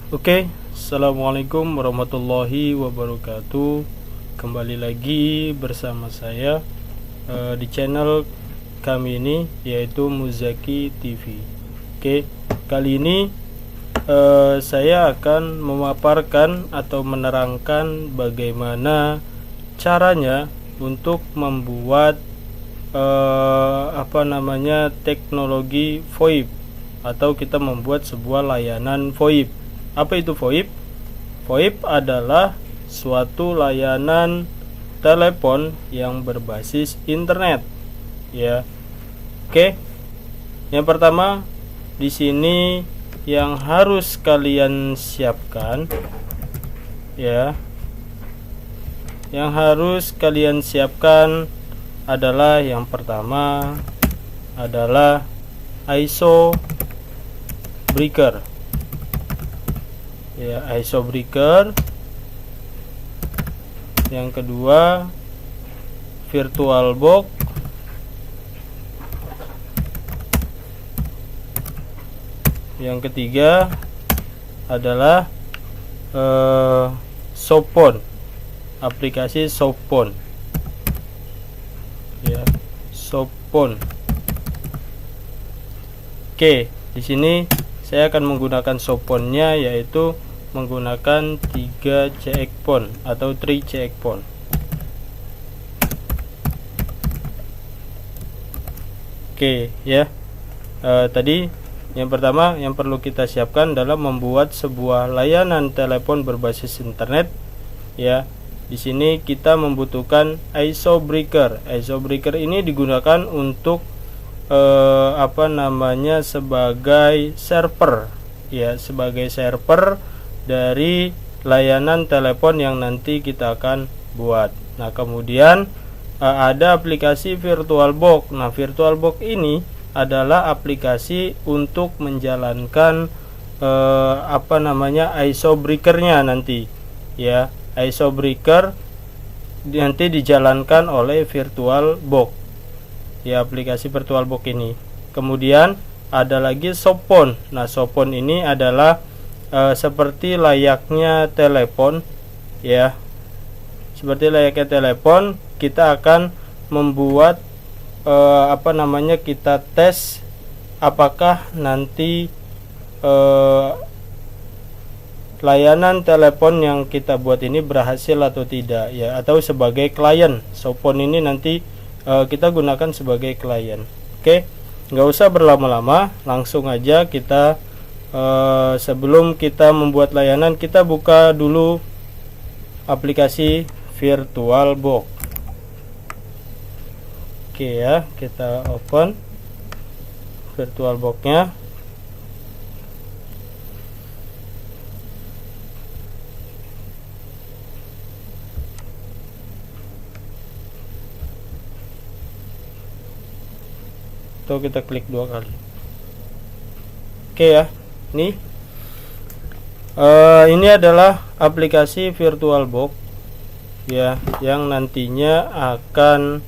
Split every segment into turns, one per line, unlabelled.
Oke, Assalamualaikum warahmatullahi wabarakatuh. Kembali lagi bersama saya di channel kami ini, yaitu Muzaki TV. Oke, kali ini saya akan memaparkan atau menerangkan bagaimana caranya untuk membuat teknologi VoIP, atau kita membuat sebuah layanan VoIP. Apa itu VoIP? VoIP adalah suatu layanan telepon yang berbasis internet, ya. Oke. Yang pertama di sini yang harus kalian siapkan, ya. Yang harus kalian siapkan adalah, yang pertama adalah ISO breaker, ya, ISO breaker. Yang kedua VirtualBox. Yang ketiga adalah Softphone, aplikasi Softphone, ya, Softphone. Oke, di sini saya akan menggunakan Softphone-nya, yaitu menggunakan 3 checkpoint atau 3 checkpoint. Oke, ya. Tadi yang pertama yang perlu kita siapkan adalah membuat sebuah layanan telepon berbasis internet, ya. Di sini kita membutuhkan ISO breaker. ISO breaker ini digunakan untuk sebagai server, ya, sebagai server dari layanan telepon yang nanti kita akan buat. Nah, kemudian ada aplikasi VirtualBox. Nah, VirtualBox ini adalah aplikasi untuk menjalankan ISO breakernya nanti, ya. ISO breaker nanti dijalankan oleh VirtualBox, ya, aplikasi VirtualBox ini. Kemudian ada lagi Softphone. Nah, Softphone ini adalah seperti layaknya telepon, ya. Seperti layaknya telepon, kita akan membuat kita tes apakah nanti layanan telepon yang kita buat ini berhasil atau tidak, ya, atau sebagai klien. Softphone ini nanti kita gunakan sebagai klien. Oke, nggak usah berlama-lama, langsung aja kita sebelum kita membuat layanan, kita buka dulu aplikasi VirtualBox. Oke, ya, kita open VirtualBox-nya. Atau kita klik 2 kali. Oke, ya. Ini adalah aplikasi VirtualBox, ya, yang nantinya akan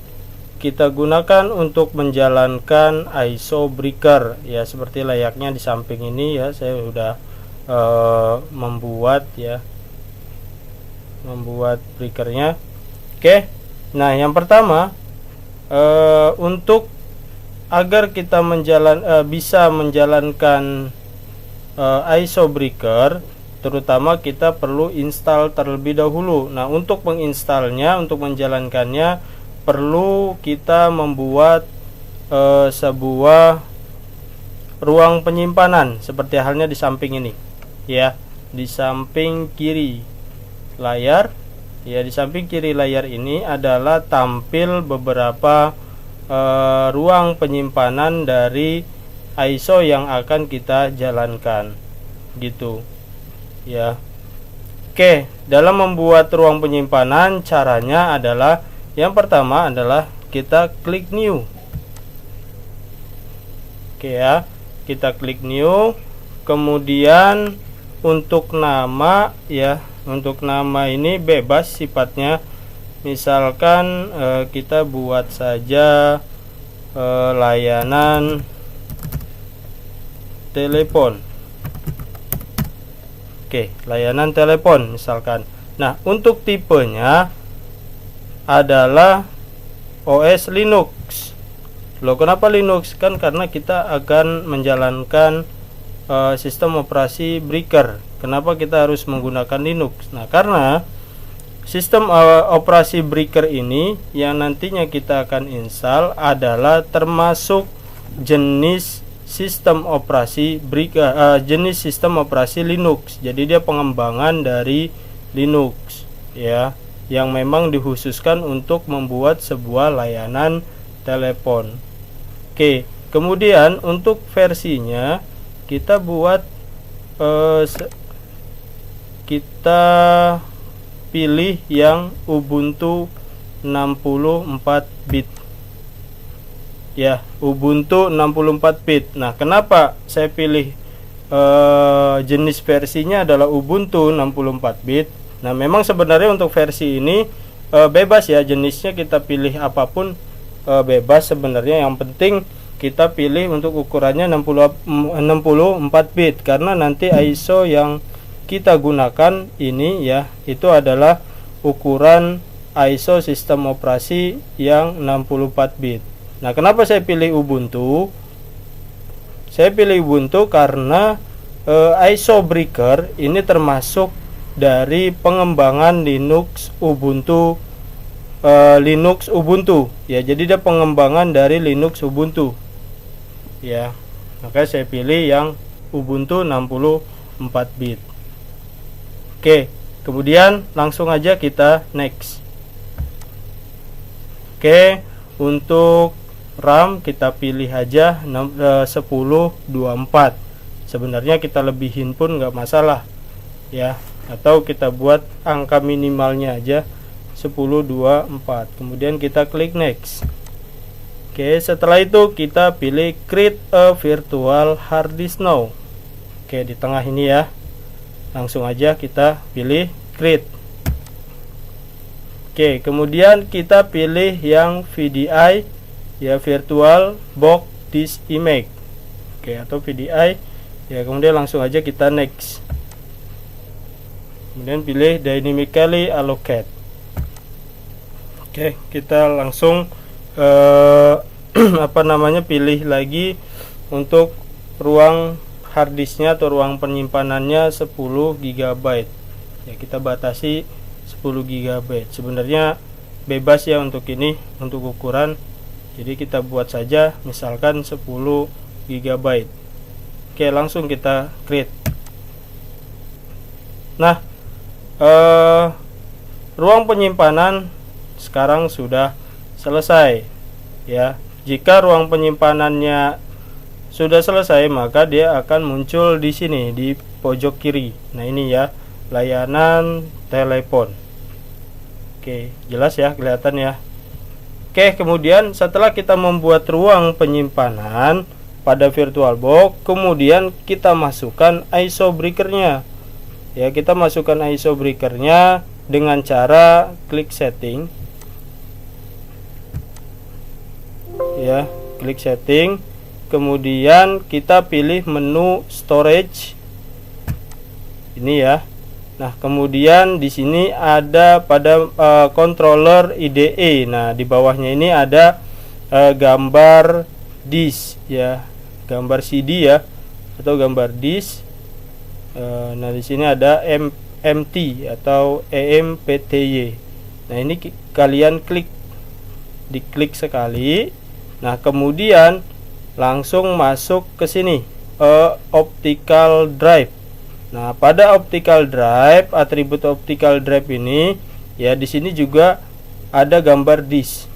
kita gunakan untuk menjalankan ISO breaker, ya, seperti layaknya di samping ini, ya. Saya sudah membuat breakernya. Oke. Nah, yang pertama untuk agar kita bisa menjalankan ISO breaker, terutama kita perlu install terlebih dahulu. Nah, untuk menginstalnya, untuk menjalankannya, perlu kita membuat sebuah ruang penyimpanan seperti halnya di samping ini, ya, di samping kiri layar, ya. Di samping kiri layar ini adalah tampil beberapa ruang penyimpanan dari ISO yang akan kita jalankan, gitu, ya. Oke, dalam membuat ruang penyimpanan, caranya adalah, yang pertama adalah kita klik new. Oke, ya, kita klik new. Kemudian untuk nama, ya, untuk nama ini bebas sifatnya. Misalkan kita buat saja layanan telepon. Oke, layanan telepon misalkan. Nah, untuk tipenya adalah OS Linux. Loh, kenapa Linux? Kan karena kita akan menjalankan sistem operasi breaker. Kenapa kita harus menggunakan Linux? Nah, karena sistem operasi breaker ini yang nantinya kita akan install adalah termasuk jenis sistem operasi jenis sistem operasi Linux. Jadi dia pengembangan dari Linux ya, yang memang dikhususkan untuk membuat sebuah layanan telepon. Oke, kemudian untuk versinya kita buat kita pilih yang Ubuntu 64 bit ya, Ubuntu 64 bit. Nah, kenapa saya pilih jenis versinya adalah Ubuntu 64 bit? Nah, memang sebenarnya untuk versi ini bebas ya, jenisnya kita pilih apapun bebas sebenarnya. Yang penting kita pilih untuk ukurannya 64 bit, karena nanti ISO yang kita gunakan ini ya, itu adalah ukuran ISO sistem operasi yang 64 bit. Nah, kenapa saya pilih Ubuntu? Saya pilih Ubuntu karena ISO breaker ini termasuk dari pengembangan Linux Ubuntu ya. Jadi dia pengembangan dari Linux Ubuntu ya. Maka saya pilih yang Ubuntu 64 bit. Oke, kemudian langsung aja kita next. Oke, untuk RAM kita pilih aja 1024. Sebenarnya kita lebihin pun nggak masalah ya, atau kita buat angka minimalnya aja 1024. Kemudian kita klik next. Oke, setelah itu kita pilih create a virtual hard disk now. Oke, di tengah ini ya, langsung aja kita pilih create. Oke, kemudian kita pilih yang VDI ya, virtual box disk image. Oke, atau VDI ya. Kemudian langsung aja kita next. Kemudian pilih dynamically allocate. Oke, kita langsung pilih lagi untuk ruang harddisknya atau ruang penyimpanannya 10 GB ya, kita batasi 10 GB. Sebenarnya bebas ya untuk ini, untuk ukuran. Jadi kita buat saja misalkan 10 GB. Oke, langsung kita create. Nah, ruang penyimpanan sekarang sudah selesai ya. Jika ruang penyimpanannya sudah selesai, maka dia akan muncul di sini di pojok kiri. Nah, ini ya, layanan telepon. Oke, jelas ya, kelihatan ya. Oke, kemudian setelah kita membuat ruang penyimpanan pada VirtualBox, kemudian kita masukkan ISO breakernya. Ya, kita masukkan ISO breakernya dengan cara klik setting. Ya, klik setting. Kemudian kita pilih menu storage. Ini ya. Nah, kemudian di sini ada pada controller IDE. Nah, di bawahnya ini ada gambar disk ya, gambar CD ya, atau gambar disk. Nah, di sini ada MT atau EMPTY. Nah, ini kalian diklik sekali. Nah, kemudian langsung masuk ke sini optical drive. Nah, pada optical drive, atribut optical drive ini ya, di sini juga ada gambar disk.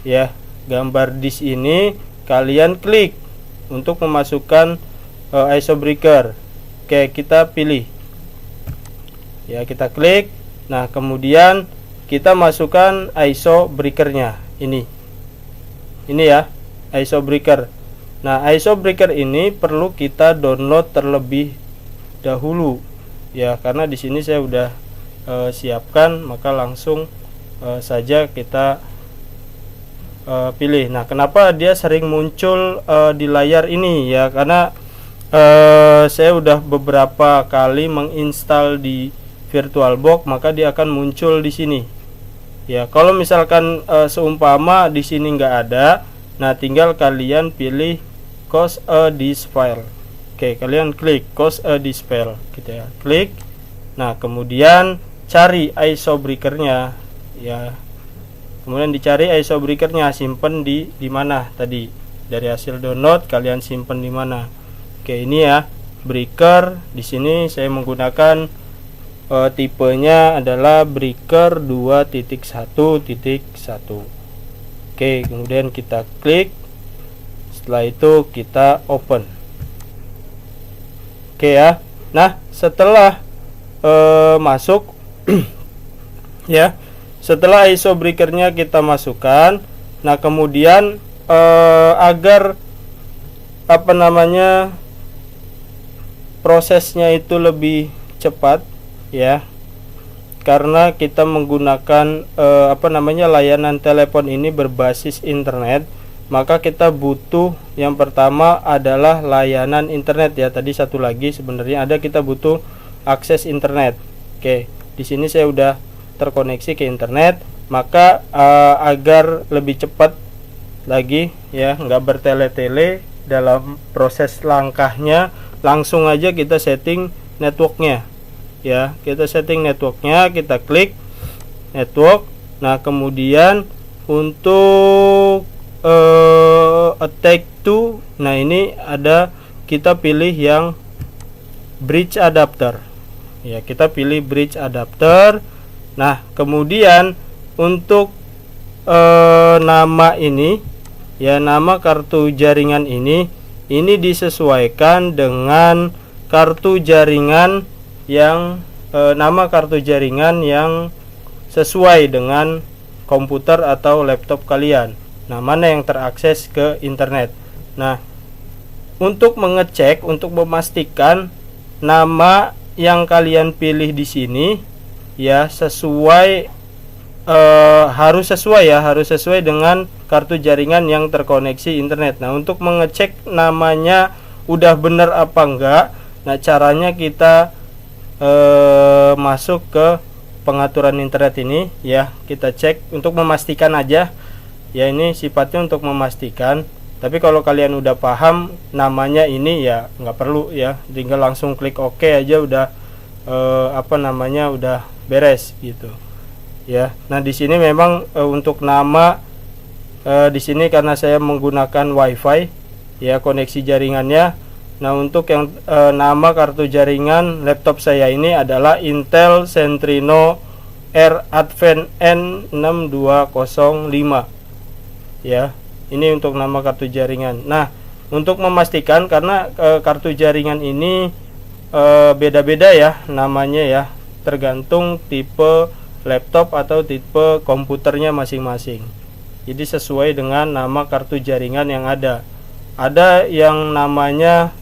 Ya, gambar disk ini kalian klik untuk memasukkan ISO breaker. Oke, kita pilih. Ya, kita klik. Nah, kemudian kita masukkan ISO breakernya. Ini ya, ISO breaker. Nah, ISO breaker ini perlu kita download terlebih dahulu ya, karena di sini saya udah siapkan, maka langsung saja kita pilih. Nah, kenapa dia sering muncul di layar ini ya, karena saya udah beberapa kali menginstal di VirtualBox, maka dia akan muncul di sini ya. Kalau misalkan seumpama di sini nggak ada, nah tinggal kalian pilih cause a disk file. Oke, kalian klik cause a disk file gitu ya, klik. Nah, kemudian cari ISO breaker-nya ya. Kemudian dicari ISO breaker-nya, simpen di mana tadi. Dari hasil download kalian simpen di mana. Oke, ini ya breaker. Di sini saya menggunakan tipenya adalah breaker 2.1.1. Oke, kemudian kita klik. Setelah itu kita open. Oke ya. Nah, setelah masuk ya, setelah ISO breakernya kita masukkan, nah kemudian agar prosesnya itu lebih cepat ya, karena kita menggunakan layanan telepon ini berbasis internet, maka kita butuh yang pertama adalah layanan internet ya. Tadi satu lagi sebenarnya ada, kita butuh akses internet. Oke, di sini saya udah terkoneksi ke internet, maka agar lebih cepat lagi ya, nggak bertele-tele dalam proses langkahnya, langsung aja kita setting networknya ya. Kita setting networknya, kita klik network. Nah, kemudian untuk attack to, nah ini ada, kita pilih yang bridge adapter ya, kita pilih bridge adapter. Nah, kemudian untuk nama ini ya, nama kartu jaringan ini disesuaikan dengan kartu jaringan yang nama kartu jaringan yang sesuai dengan komputer atau laptop kalian. Nah, mana yang terakses ke internet. Nah, untuk mengecek, untuk memastikan nama yang kalian pilih di sini ya sesuai, harus sesuai dengan kartu jaringan yang terkoneksi internet. Nah, untuk mengecek namanya udah bener apa enggak, nah caranya kita masuk ke pengaturan internet ini ya, kita cek untuk memastikan aja ya, ini sifatnya untuk memastikan. Tapi kalau kalian udah paham namanya ini ya nggak perlu ya, tinggal langsung klik OK aja udah udah beres gitu ya. Nah, di sini memang untuk nama di sini karena saya menggunakan WiFi ya, koneksi jaringannya. Nah, untuk yang nama kartu jaringan laptop saya ini adalah Intel Centrino R Advent N6205 ya. Ini untuk nama kartu jaringan. Nah, untuk memastikan, karena kartu jaringan ini beda-beda ya namanya ya, tergantung tipe laptop atau tipe komputernya masing-masing. Jadi sesuai dengan nama kartu jaringan yang ada. Ada yang namanya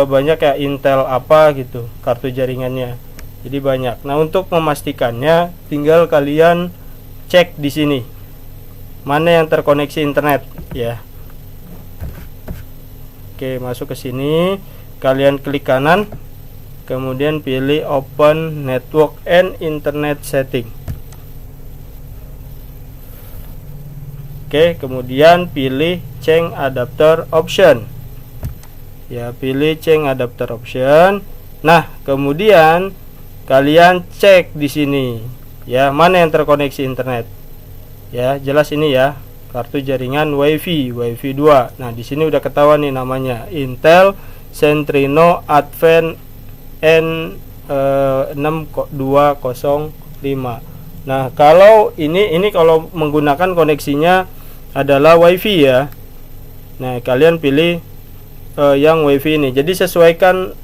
banyak ya, Intel apa gitu kartu jaringannya. Jadi banyak. Nah, untuk memastikannya tinggal kalian cek di sini mana yang terkoneksi internet ya. Oke, masuk ke sini, kalian klik kanan, kemudian pilih Open Network and Internet Setting. Oke, kemudian pilih Change Adapter Option ya, pilih Change Adapter Option. Nah, kemudian kalian cek di sini ya, mana yang terkoneksi internet ya. Jelas ini ya, kartu jaringan WiFi 2. Nah, di sini udah ketahuan nih namanya Intel Centrino Advent N6205. Nah, kalau ini kalau menggunakan koneksinya adalah WiFi ya. Nah, kalian pilih yang WiFi ini. Jadi sesuaikan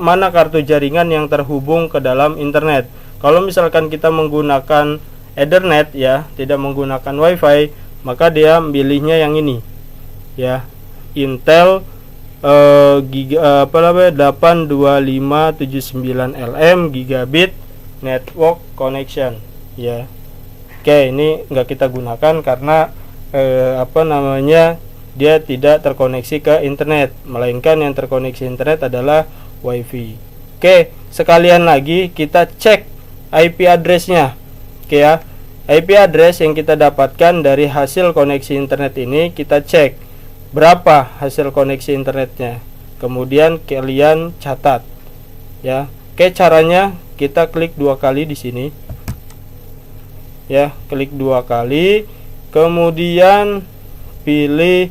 mana kartu jaringan yang terhubung ke dalam internet. Kalau misalkan kita menggunakan Ethernet ya, tidak menggunakan WiFi, maka dia pilihnya yang ini ya, Intel apa namanya 82579 LM gigabit network connection ya. Oke, ini nggak kita gunakan karena apa namanya dia tidak terkoneksi ke internet, melainkan yang terkoneksi internet adalah WiFi. Oke, sekalian lagi kita cek IP address-nya. Oke ya, IP address yang kita dapatkan dari hasil koneksi internet ini kita cek berapa hasil koneksi internetnya, kemudian kalian catat ya. Oke, caranya kita klik 2 kali di sini ya, klik 2 kali, kemudian pilih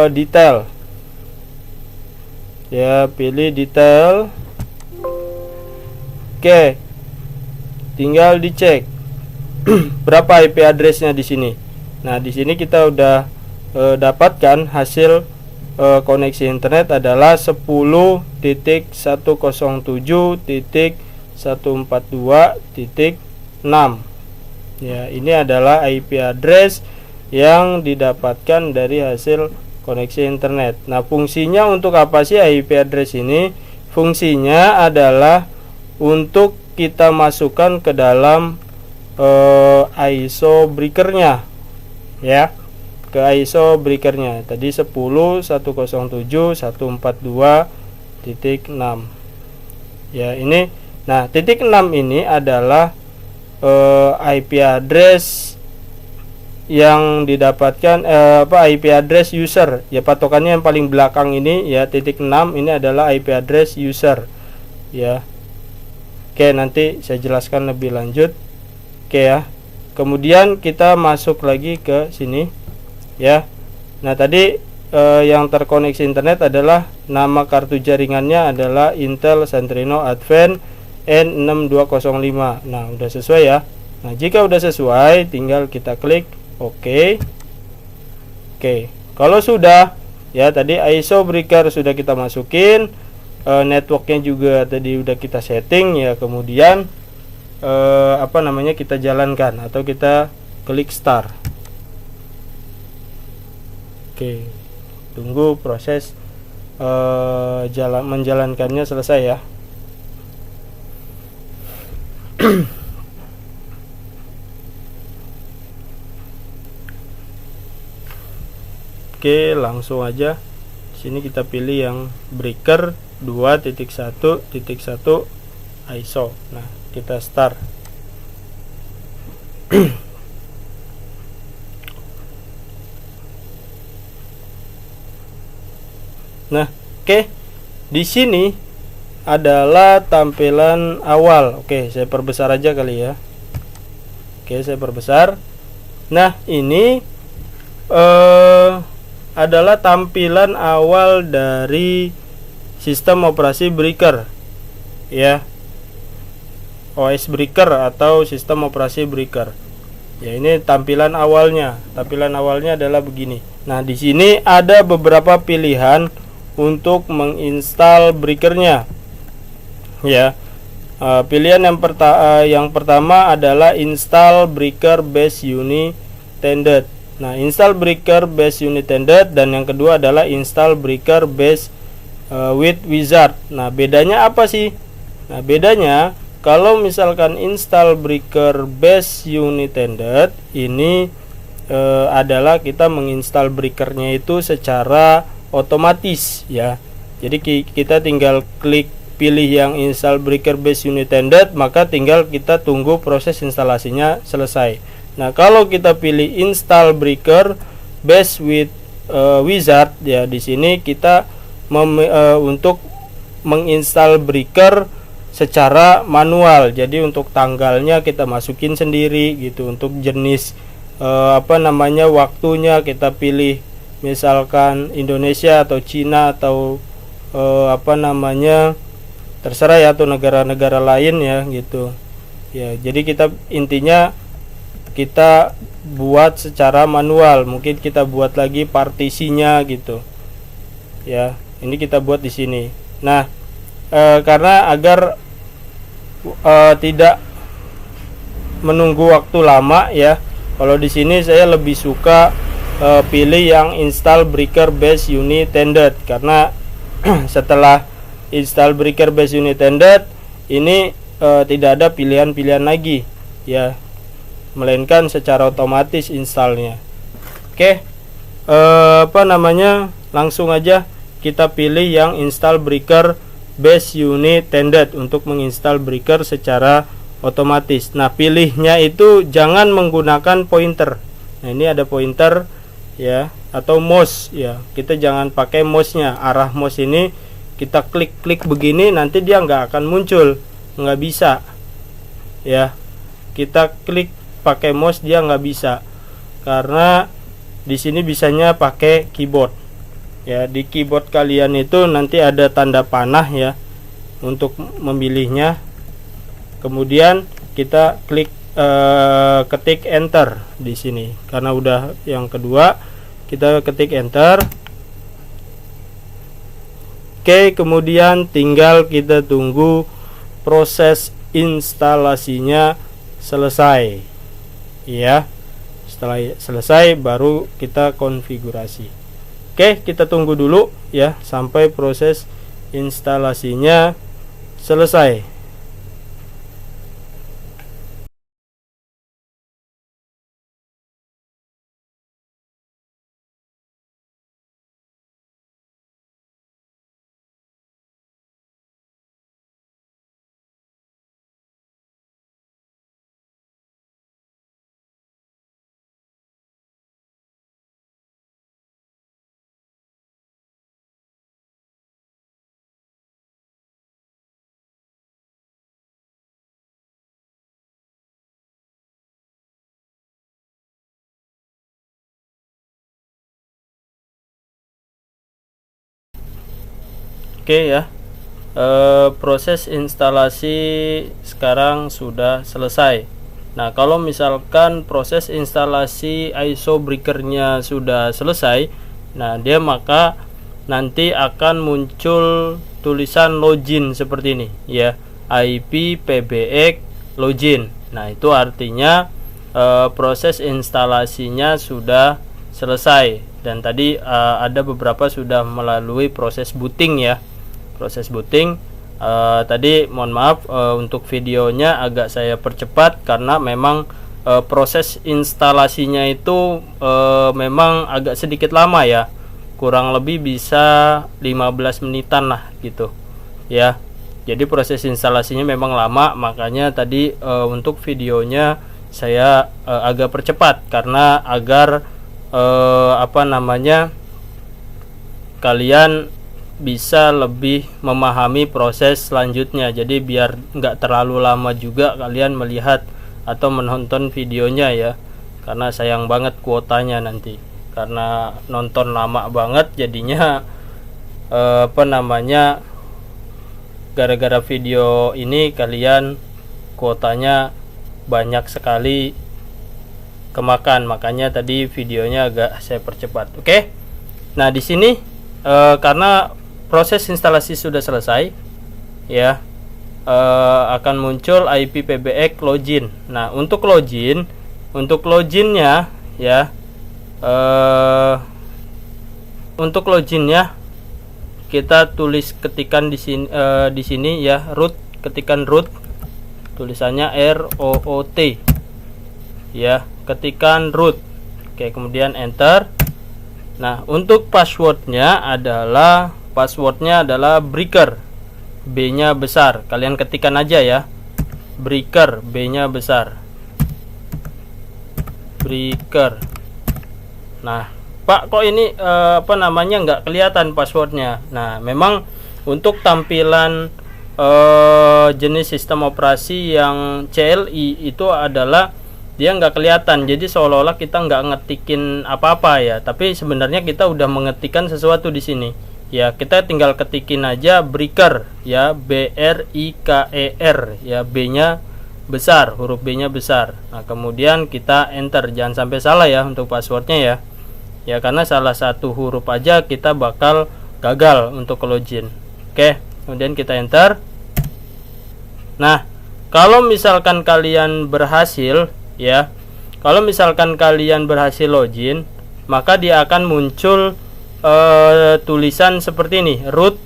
detail ya, pilih detail. Oke, tinggal dicek berapa IP addressnya di sini. Nah, di sini kita udah dapatkan hasil koneksi internet adalah 10.107.142.6 ya. Ini adalah IP address yang didapatkan dari hasil koneksi internet. Nah, fungsinya untuk apa sih IP address ini? Fungsinya adalah untuk kita masukkan ke dalam ISO breakernya ya, ke ISO breakernya tadi 10.107.142.6 ya. Ini nah titik 6 ini adalah IP address yang didapatkan IP address user ya, patokannya yang paling belakang ini ya, titik 6 ini adalah IP address user ya. Oke, nanti saya jelaskan lebih lanjut. Oke ya, kemudian kita masuk lagi ke sini ya. Nah, tadi yang terkoneksi internet adalah nama kartu jaringannya adalah Intel Centrino Advance N6205. Nah, udah sesuai ya. Nah, jika udah sesuai tinggal kita klik OK. Oke, kalau sudah ya, tadi ISO breaker sudah kita masukin, networknya juga tadi udah kita setting ya, kemudian apa namanya kita jalankan atau kita klik start. Oke, tunggu proses menjalankannya selesai ya. Oke, langsung aja sini kita pilih yang breaker 2.1.1 ISO. Nah, kita start. Nah, oke. Di sini adalah tampilan awal. Oke, saya perbesar aja kali ya. Oke, saya perbesar. Nah, ini adalah tampilan awal dari sistem operasi breaker ya, OS breaker atau sistem operasi breaker ya. Ini tampilan awalnya. Tampilan awalnya adalah begini. Nah, di sini ada beberapa pilihan untuk menginstal breakernya ya. Pilihan yang pertama adalah install breaker base unit tended. Nah, install breaker base unit tended, dan yang kedua adalah install breaker base with wizard. Nah, bedanya apa sih? Nah, bedanya kalau misalkan install breaker base unit tended ini adalah kita menginstal breakernya itu secara otomatis ya. Jadi kita tinggal klik pilih yang install breaker base unit tended, maka tinggal kita tunggu proses instalasinya selesai. Nah, kalau kita pilih install breaker base with wizard ya, di sini kita untuk menginstal breaker secara manual. Jadi untuk tanggalnya kita masukin sendiri gitu, untuk jenis apa namanya waktunya kita pilih misalkan Indonesia atau Cina atau apa namanya terserah ya, atau negara-negara lain ya gitu ya. Jadi kita intinya kita buat secara manual, mungkin kita buat lagi partisinya gitu ya. Ini kita buat di sini. Nah, karena agar tidak menunggu waktu lama ya, kalau di sini saya lebih suka pilih yang install breaker base unit tended, karena setelah install breaker base unit tended ini tidak ada pilihan-pilihan lagi ya, melainkan secara otomatis installnya. Oke, langsung aja kita pilih yang install breaker base unit tended untuk menginstal breaker secara otomatis. Nah, pilihnya itu jangan menggunakan pointer. Nah, ini ada pointer ya, atau mouse ya. Kita jangan pakai mouse-nya. Arah mouse ini kita klik-klik begini, nanti dia nggak akan muncul, nggak bisa ya. Kita klik pakai mouse dia nggak bisa, karena di sini bisanya pakai keyboard ya. Di keyboard kalian itu nanti ada tanda panah ya untuk memilihnya. Kemudian kita klik ketik enter di sini, karena udah yang kedua kita ketik enter. Oke, kemudian tinggal kita tunggu proses instalasinya selesai ya. Setelah selesai baru kita konfigurasi. Oke, kita tunggu dulu ya sampai proses instalasinya selesai. Oke ya, proses instalasi sekarang sudah selesai. Nah, kalau misalkan proses instalasi ISO breakernya sudah selesai, nah dia maka nanti akan muncul tulisan login seperti ini ya, IP PBX login. Nah, itu artinya proses instalasinya sudah selesai, dan tadi ada beberapa sudah melalui proses booting ya. Proses booting tadi mohon maaf untuk videonya agak saya percepat karena memang proses instalasinya itu memang agak sedikit lama ya, kurang lebih bisa 15 menitan lah gitu ya. Jadi proses instalasinya memang lama, makanya tadi untuk videonya saya agak percepat karena agar kalian bisa lebih memahami proses selanjutnya. Jadi biar nggak terlalu lama juga kalian melihat atau menonton videonya ya, karena sayang banget kuotanya nanti karena nonton lama banget jadinya gara-gara video ini kalian kuotanya banyak sekali kemakan, makanya tadi videonya agak saya percepat. Oke. Nah, di sini karena proses instalasi sudah selesai ya, akan muncul IP PBX login. Nah, untuk loginnya ya, untuk loginnya kita ketikan di sini ya, root, ketikan root, tulisannya ROOT ya, ketikan root. Oke, kemudian enter. Nah, untuk passwordnya adalah breaker, B-nya besar. Kalian ketikkan aja ya, breaker, B-nya besar, breaker. Nah, Pak, kok ini nggak kelihatan passwordnya? Nah, memang untuk tampilan jenis sistem operasi yang CLI itu adalah dia nggak kelihatan, jadi seolah-olah kita nggak ngetikin apa-apa ya, tapi sebenarnya kita udah mengetikkan sesuatu di sini ya. Kita tinggal ketikin aja breaker ya, BRIKER ya, B-nya besar, huruf B-nya besar. Nah, kemudian kita enter, jangan sampai salah ya untuk passwordnya ya, karena salah satu huruf aja kita bakal gagal untuk login. Oke, kemudian kita enter. Nah, kalau misalkan kalian berhasil ya, kalau misalkan kalian berhasil login, maka dia akan muncul tulisan seperti ini, root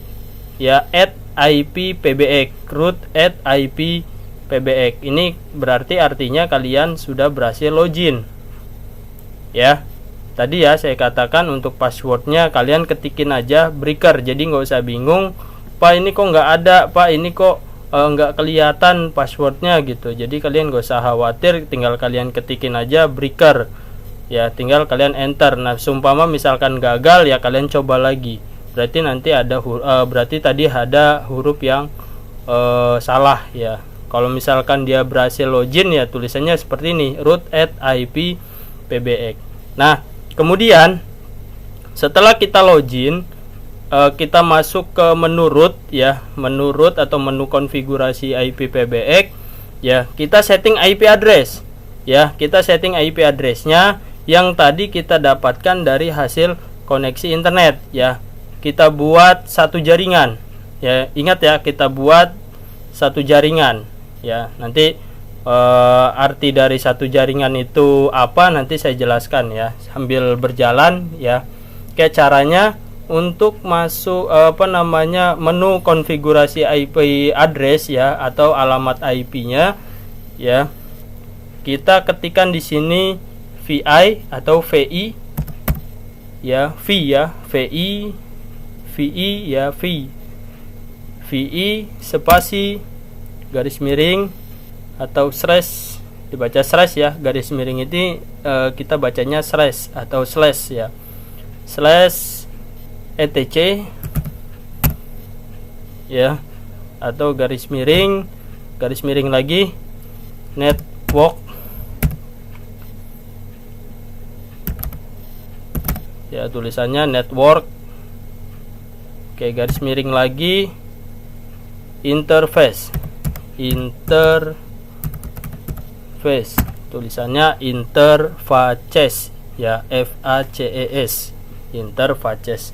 ya @ip_pbx, root @ip_pbx. Ini berarti artinya kalian sudah berhasil login ya. Tadi ya saya katakan untuk passwordnya kalian ketikin aja breaker, jadi nggak usah bingung, Pak ini kok nggak ada, Pak ini kok nggak kelihatan passwordnya gitu. Jadi kalian nggak usah khawatir, tinggal kalian ketikin aja breaker ya, tinggal kalian enter. Nah seumpama misalkan gagal ya kalian coba lagi, berarti nanti ada berarti tadi ada huruf yang salah ya. Kalau misalkan dia berhasil login ya tulisannya seperti ini, root @ip_pbx. Nah kemudian setelah kita login, kita masuk ke menu root ya, menu root atau menu konfigurasi ip_pbx ya. Kita setting IP address ya, kita setting IP addressnya yang tadi kita dapatkan dari hasil koneksi internet ya. Kita buat satu jaringan ya, ingat ya, kita buat satu jaringan ya. Nanti arti dari satu jaringan itu apa nanti saya jelaskan ya sambil berjalan ya. Kayak caranya untuk masuk menu konfigurasi IP address ya atau alamat IP-nya ya. Kita ketikkan di sini VI atau VI ya, VI ya, VI spasi garis miring atau slash, dibaca slash ya, garis miring ini kita bacanya slash atau slash ya, slash etc ya, atau garis miring lagi network ya, tulisannya network. Oke, garis miring lagi interface tulisannya interfaces ya, FACES, interfaces.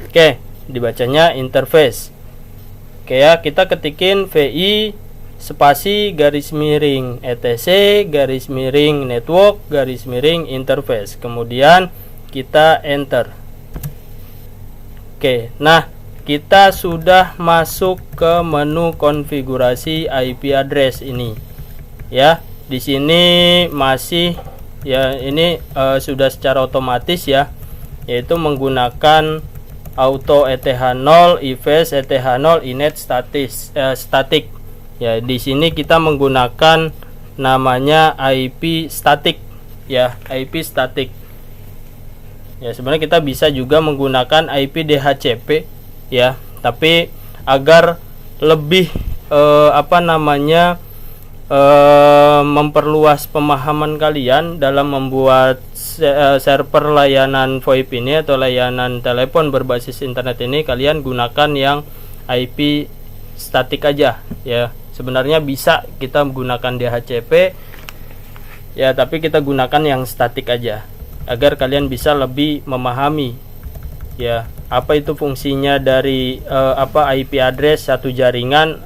Oke, dibacanya interface. Oke ya, kita ketikin VI spasi garis miring etc garis miring network garis miring interface, kemudian kita enter. Oke, nah kita sudah masuk ke menu konfigurasi IP address ini ya. Di sini masih ya, ini sudah secara otomatis ya, yaitu menggunakan auto ETH0, EVES ETH0, inet static ya. Di sini kita menggunakan namanya IP static ya, IP static ya. Sebenarnya kita bisa juga menggunakan IP DHCP ya, tapi agar lebih memperluas pemahaman kalian dalam membuat server layanan VoIP ini atau layanan telepon berbasis internet ini, kalian gunakan yang IP statik aja ya. Sebenarnya bisa kita menggunakan DHCP ya, tapi kita gunakan yang statik aja agar kalian bisa lebih memahami ya apa itu fungsinya dari IP address satu jaringan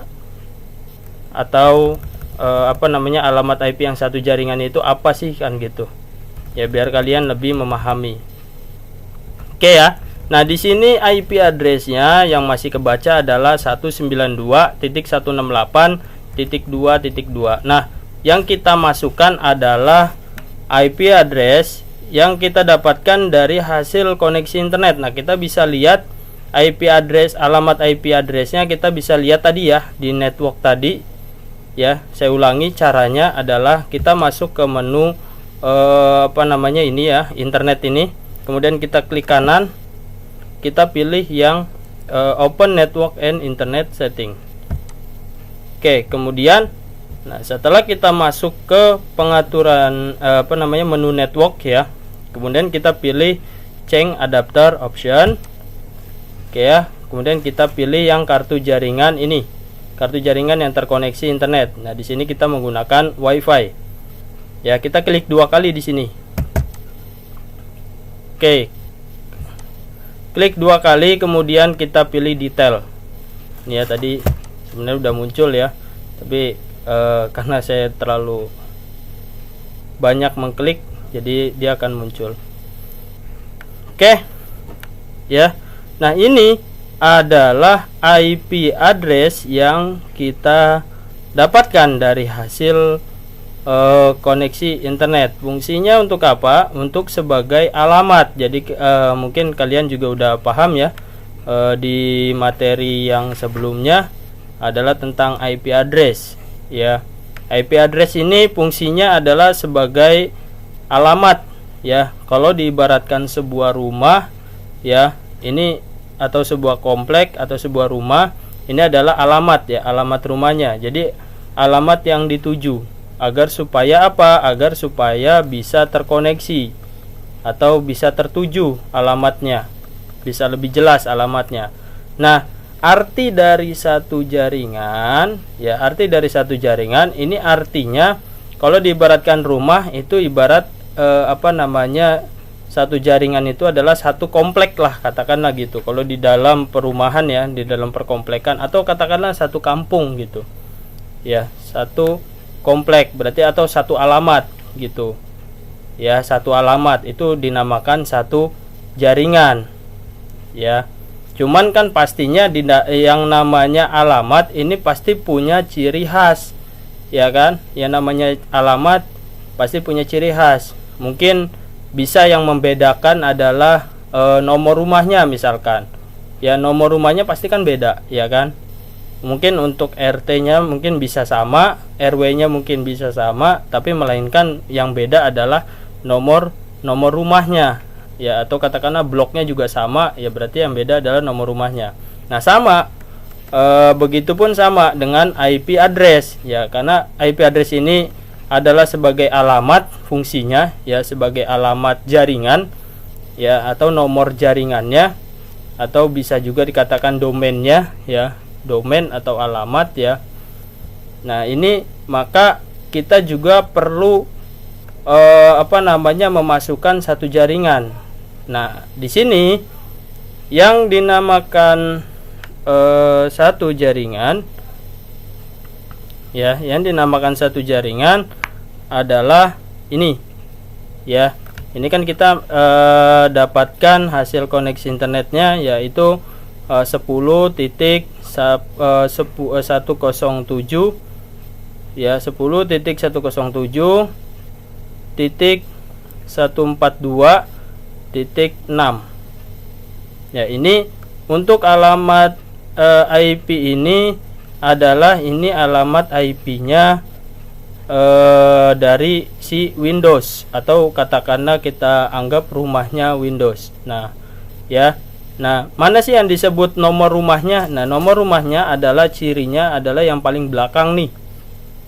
atau alamat IP yang satu jaringan itu apa sih kan gitu ya, biar kalian lebih memahami. Oke ya. Nah, di sini IP addressnya yang masih kebaca adalah 192.168.2.2. Nah, yang kita masukkan adalah IP address yang kita dapatkan dari hasil koneksi internet. Nah, kita bisa lihat IP address, alamat IP addressnya kita bisa lihat tadi ya di network tadi ya. Saya ulangi, caranya adalah kita masuk ke menu ini ya, internet ini, kemudian kita klik kanan, kita pilih yang open network and internet setting. Oke, kemudian nah setelah kita masuk ke pengaturan menu network ya, kemudian kita pilih change adapter option. Oke ya, kemudian kita pilih yang kartu jaringan ini, kartu jaringan yang terkoneksi internet. Nah, di sini kita menggunakan WiFi. Ya, kita klik dua kali di sini. Oke. Klik dua kali, kemudian kita pilih detail. Ini ya, tadi sebenarnya udah muncul ya. Tapi karena saya terlalu banyak mengklik, jadi dia akan muncul. Oke. Ya. Nah, ini adalah IP address yang kita dapatkan dari hasil koneksi internet. Fungsinya untuk apa? Untuk sebagai alamat. Jadi mungkin kalian juga udah paham ya, di materi yang sebelumnya adalah tentang IP address ya. IP address ini fungsinya adalah sebagai alamat ya. Kalau diibaratkan sebuah rumah ya, ini atau sebuah komplek atau sebuah rumah, ini adalah alamat ya, alamat rumahnya. Jadi alamat yang dituju. Agar supaya apa? Agar supaya bisa terkoneksi atau bisa tertuju alamatnya, bisa lebih jelas alamatnya. Nah, arti dari satu jaringan ya, arti dari satu jaringan ini artinya kalau diibaratkan rumah itu ibarat satu jaringan itu adalah satu komplek lah, katakanlah gitu. Kalau di dalam perumahan ya, di dalam perkomplekan, atau katakanlah satu kampung gitu ya, satu komplek berarti, atau satu alamat gitu ya. Satu alamat itu dinamakan satu jaringan ya. Cuman kan pastinya yang namanya alamat ini pasti punya ciri khas ya kan. Yang namanya alamat pasti punya ciri khas. Mungkin bisa yang membedakan adalah nomor rumahnya misalkan ya. Nomor rumahnya pasti kan beda ya kan. Mungkin untuk RT-nya mungkin bisa sama, RW-nya mungkin bisa sama, tapi melainkan yang beda adalah nomor rumahnya ya, atau katakanlah bloknya juga sama ya, berarti yang beda adalah nomor rumahnya. Nah, sama begitupun sama dengan IP address ya, karena IP address ini adalah sebagai alamat fungsinya ya, sebagai alamat jaringan ya, atau nomor jaringannya, atau bisa juga dikatakan domainnya ya, domain atau alamat ya. Nah, ini maka kita juga perlu memasukkan satu jaringan. Nah, di sini yang dinamakan satu jaringan ya, yang dinamakan satu jaringan adalah ini ya. Ini kan kita dapatkan hasil koneksi internetnya, yaitu 10.107 ya, 10.107.142.6 ya. Ini untuk alamat IP ini adalah ini alamat IP-nya dari si Windows, atau katakanlah kita anggap rumahnya Windows. Nah ya, nah mana sih yang disebut nomor rumahnya? Nah, nomor rumahnya adalah cirinya adalah yang paling belakang nih,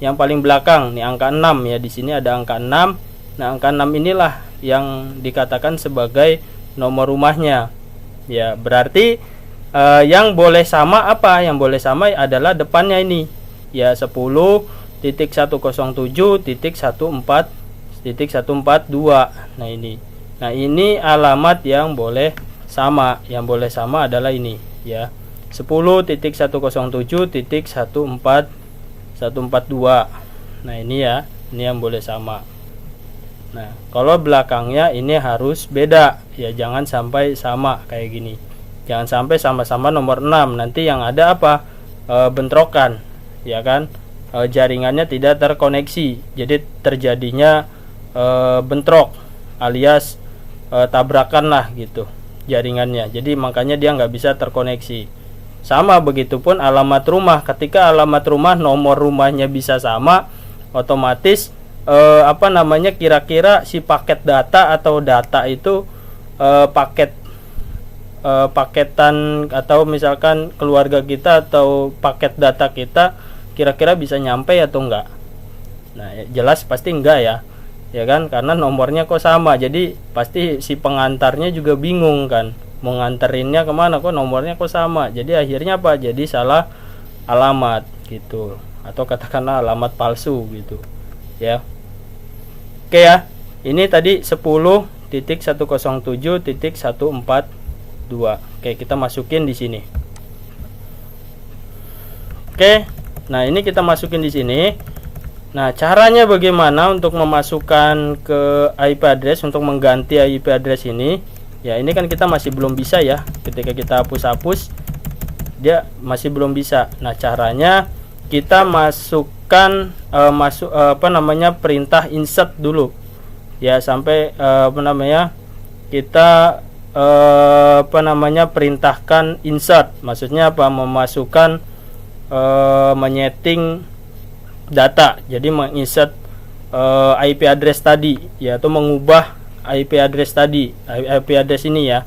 yang paling belakang nih, angka 6 ya. Di sini ada angka 6. Nah, angka 6 inilah yang dikatakan sebagai nomor rumahnya ya. Berarti yang boleh sama apa? Yang boleh sama adalah depannya ini ya, 10.107.142. Nah, ini alamat yang boleh sama. Yang boleh sama adalah ini ya, 10.107.142. Nah, ini ya, ini yang boleh sama. Nah, kalau belakangnya ini harus beda ya, jangan sampai sama kayak gini. Jangan sampai sama-sama nomor 6, nanti yang ada apa? Bentrokan ya kan. Jaringannya tidak terkoneksi, jadi terjadinya bentrok alias tabrakan lah gitu jaringannya. Jadi makanya dia nggak bisa terkoneksi. Sama begitupun alamat rumah. Ketika alamat rumah nomor rumahnya bisa sama, otomatis kira-kira si paket data atau data itu paketan, atau misalkan keluarga kita atau paket data kita kira-kira bisa nyampe atau enggak. Nah, jelas pasti enggak ya. Ya kan, karena nomornya kok sama, jadi pasti si pengantarnya juga bingung kan, mau nganterinnya kemana, kok nomornya kok sama. Jadi akhirnya apa? Jadi salah alamat gitu, atau katakanlah alamat palsu gitu ya. Oke ya, ini tadi 10.107.142. Oke, kita masukin di sini. Oke, nah ini kita masukin di sini. Nah, caranya bagaimana untuk memasukkan ke IP address, untuk mengganti IP address ini? Ya, ini kan kita masih belum bisa ya. Ketika kita hapus-hapus dia masih belum bisa. Nah, caranya kita masukkan perintah insert dulu. Ya, sampai kita perintahkan insert. Maksudnya apa? Memasukkan menyeting data. Jadi menginsert IP address tadi ya, atau mengubah IP address tadi, IP address ini ya.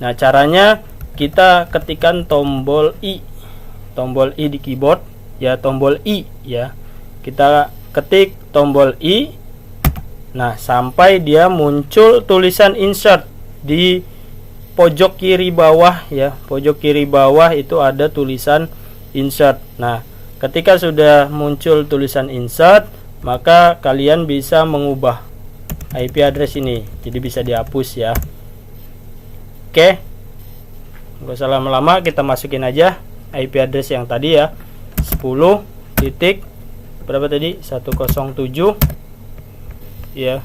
Nah, caranya kita ketikkan tombol I di keyboard ya, tombol I ya. Kita ketik tombol I. Nah, sampai dia muncul tulisan insert di pojok kiri bawah ya. Pojok kiri bawah itu ada tulisan insert. Nah, ketika sudah muncul tulisan insert, maka kalian bisa mengubah IP address ini. Jadi bisa dihapus ya. Oke. Nggak usah lama-lama, kita masukin aja IP address yang tadi ya. 10 titik berapa tadi? 107 ya.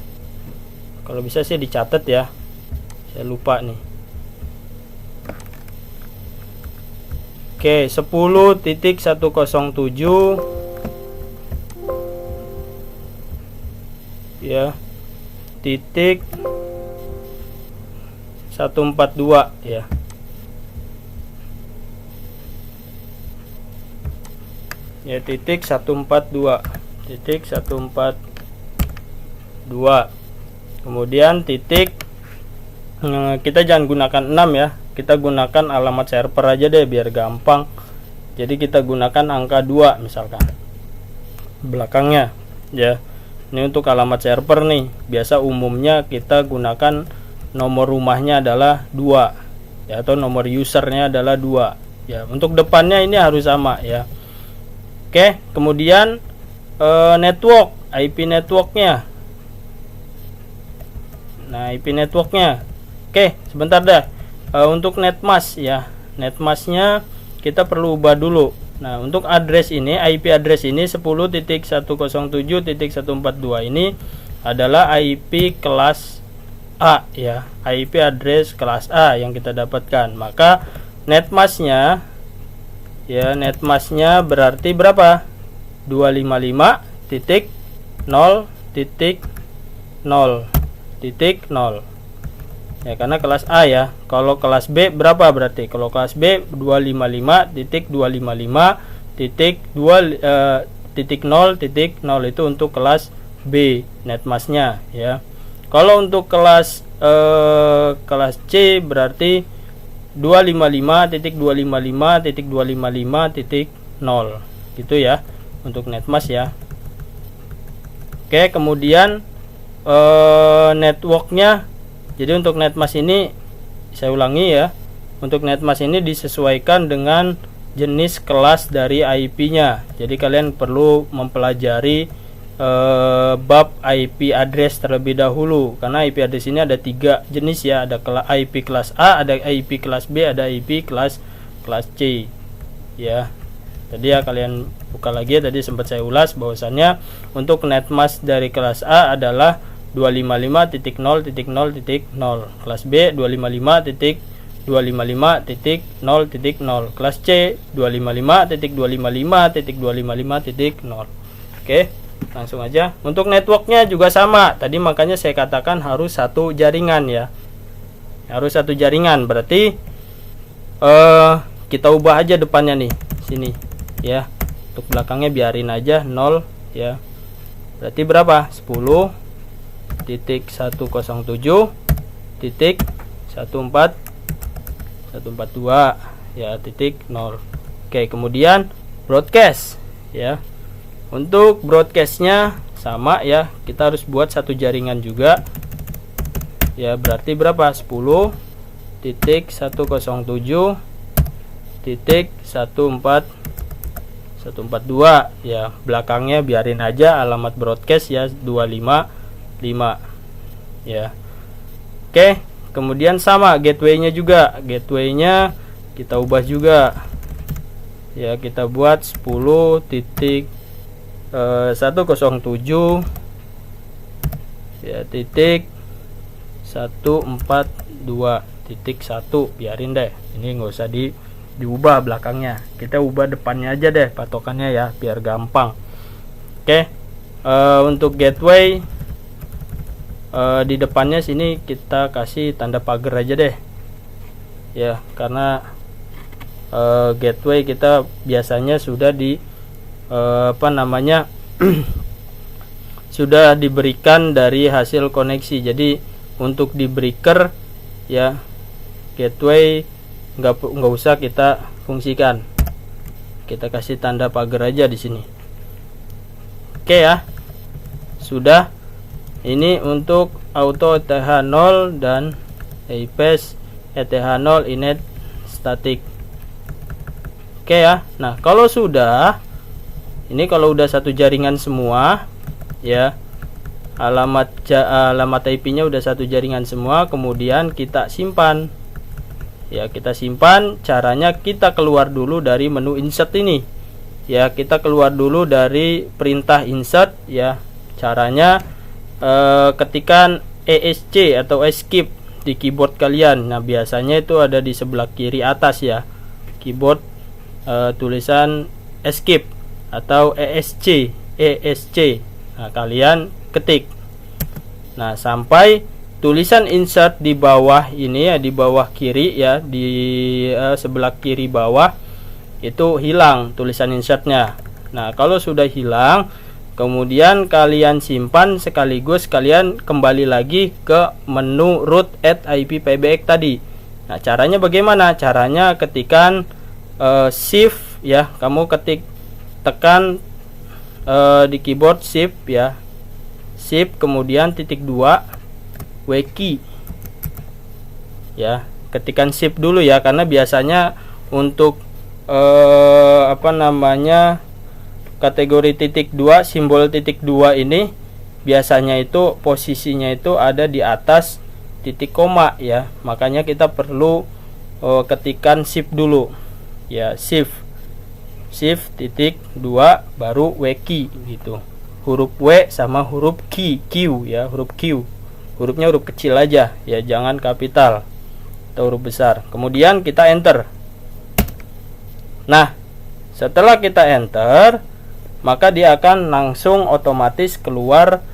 Kalau bisa sih dicatat ya. Saya lupa nih. Oke, 10.107 ya, titik 142 ya. Ya, titik 142, titik 142. Kemudian titik, kita jangan gunakan 6 ya. Kita gunakan alamat server aja deh biar gampang. Jadi kita gunakan angka 2 misalkan belakangnya ya. Ini untuk alamat server nih. Biasa umumnya kita gunakan nomor rumahnya adalah 2 ya, atau nomor usernya adalah 2 ya. Untuk depannya ini harus sama ya. Oke, kemudian network, IP networknya. Nah, IP networknya. Oke, sebentar dah. Untuk netmask ya, netmasknya kita perlu ubah dulu. Nah, untuk address ini, IP address ini 10.107.142 ini adalah IP kelas A ya, IP address kelas A yang kita dapatkan. Maka netmasknya ya, netmasknya berarti berapa? 255.0.0.0 ya, karena kelas A ya. Kalau kelas B berapa berarti? Kalau kelas B 255.255.0.0 itu untuk kelas B netmasknya ya. Kalau untuk kelas C berarti 255.255.255.0 gitu ya untuk netmask ya. Oke, kemudian networknya. Jadi untuk netmask ini, saya ulangi ya, untuk netmask ini disesuaikan dengan jenis kelas dari IP-nya. Jadi kalian perlu mempelajari bab IP address terlebih dahulu, karena IP address ini ada 3 jenis ya, ada IP kelas A, ada IP kelas B, ada IP kelas C ya. Tadi ya kalian buka lagi, tadi sempat saya ulas bahwasannya untuk netmask dari kelas A adalah 255.0.0.0, kelas B 255.255.0.0, kelas C 255.255.255.0. Oke, langsung aja. Untuk networknya juga sama. Tadi makanya saya katakan harus satu jaringan ya. Harus satu jaringan. Berarti kita ubah aja depannya nih, sini ya. Untuk belakangnya biarin aja 0 ya. Berarti berapa? 10.107.142 ya, titik 0. Oke, kemudian broadcast ya. Untuk broadcastnya sama ya, kita harus buat satu jaringan juga ya. Berarti berapa? 10.107.142 ya. Belakangnya biarin aja alamat broadcast ya, 255 ya. Oke, kemudian sama gateway-nya juga. Gateway-nya kita ubah juga ya, kita buat 10.107 ya, titik 142.1 biarin deh, ini nggak usah diubah belakangnya, kita ubah depannya aja deh patokannya ya biar gampang. Oke. Untuk gateway di depannya sini kita kasih tanda pagar aja deh ya, karena gateway kita biasanya sudah sudah diberikan dari hasil koneksi. Jadi untuk di breaker ya, gateway nggak usah kita fungsikan, kita kasih tanda pagar aja di sini. Oke ya, sudah. Ini untuk auto ETH0 dan EIPAS ETH0 init static. Oke ya. Nah, kalau sudah, ini kalau udah satu jaringan semua ya, alamat IP-nya udah satu jaringan semua, kemudian kita simpan. Ya, kita simpan. Caranya kita keluar dulu dari menu insert ini. Ya, kita keluar dulu dari perintah insert ya. Caranya ketikan ESC atau escape di keyboard kalian. Nah, biasanya itu ada di sebelah kiri atas ya. Keyboard tulisan escape atau ESC. Nah, kalian ketik. Nah, sampai tulisan insert di bawah ini ya, di bawah kiri ya, di sebelah kiri bawah itu hilang tulisan insertnya. Nah, kalau sudah hilang, kemudian kalian simpan sekaligus kalian kembali lagi ke menu root at IP PBX tadi. Nah, caranya bagaimana? Caranya ketikan shift ya, kamu tekan di keyboard shift ya, shift kemudian titik 2 W key ya, ketikan shift dulu ya, karena biasanya untuk kategori titik 2, simbol titik 2 ini biasanya itu posisinya itu ada di atas titik koma ya, makanya kita perlu ketikan shift dulu ya, shift titik 2 baru W key gitu, huruf W sama huruf Q ya, huruf Q, hurufnya huruf kecil aja ya, jangan kapital atau huruf besar. Kemudian kita enter. Nah, setelah kita enter, maka dia akan langsung otomatis keluar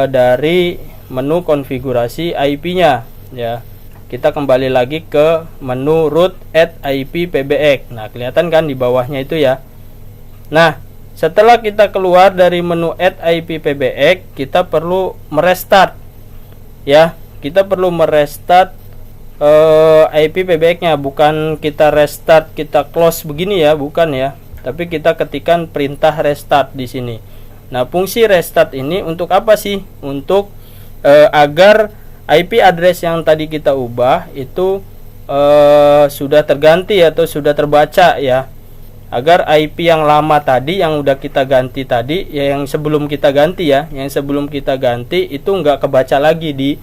dari menu konfigurasi IP-nya ya. Kita kembali lagi ke menu root at IP PBX. Nah, kelihatan kan di bawahnya itu ya. Nah, setelah kita keluar dari menu add IP PBX, kita perlu merestart ya. Kita perlu merestart IP PBX-nya, bukan kita restart kita close begini ya, bukan ya. Tapi kita ketikkan perintah restart di sini. Nah, fungsi restart ini untuk apa sih? Untuk agar IP address yang tadi kita ubah itu sudah terganti atau sudah terbaca ya. Agar IP yang lama tadi yang udah kita ganti tadi ya, yang sebelum kita ganti ya, yang sebelum kita ganti itu nggak kebaca lagi di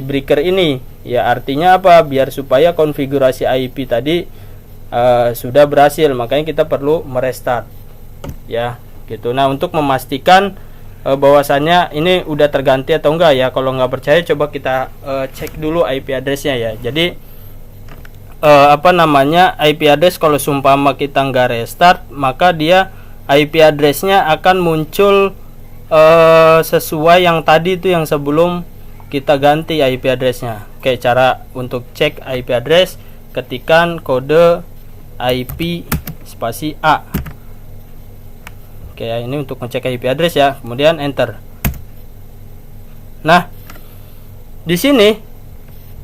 breaker ini ya. Artinya apa? Biar supaya konfigurasi IP tadi sudah berhasil, makanya kita perlu merestart ya gitu. Nah, untuk memastikan bahwasannya ini udah terganti atau enggak ya, kalau nggak percaya coba kita cek dulu IP addressnya ya. Jadi IP address kalau sumpama kita nggak restart, maka dia IP addressnya akan muncul sesuai yang tadi itu, yang sebelum kita ganti IP addressnya. Oke, cara untuk cek IP address, ketikan kode IP spasi A. Oke, ini untuk ngecek IP address ya, kemudian enter. Nah, di sini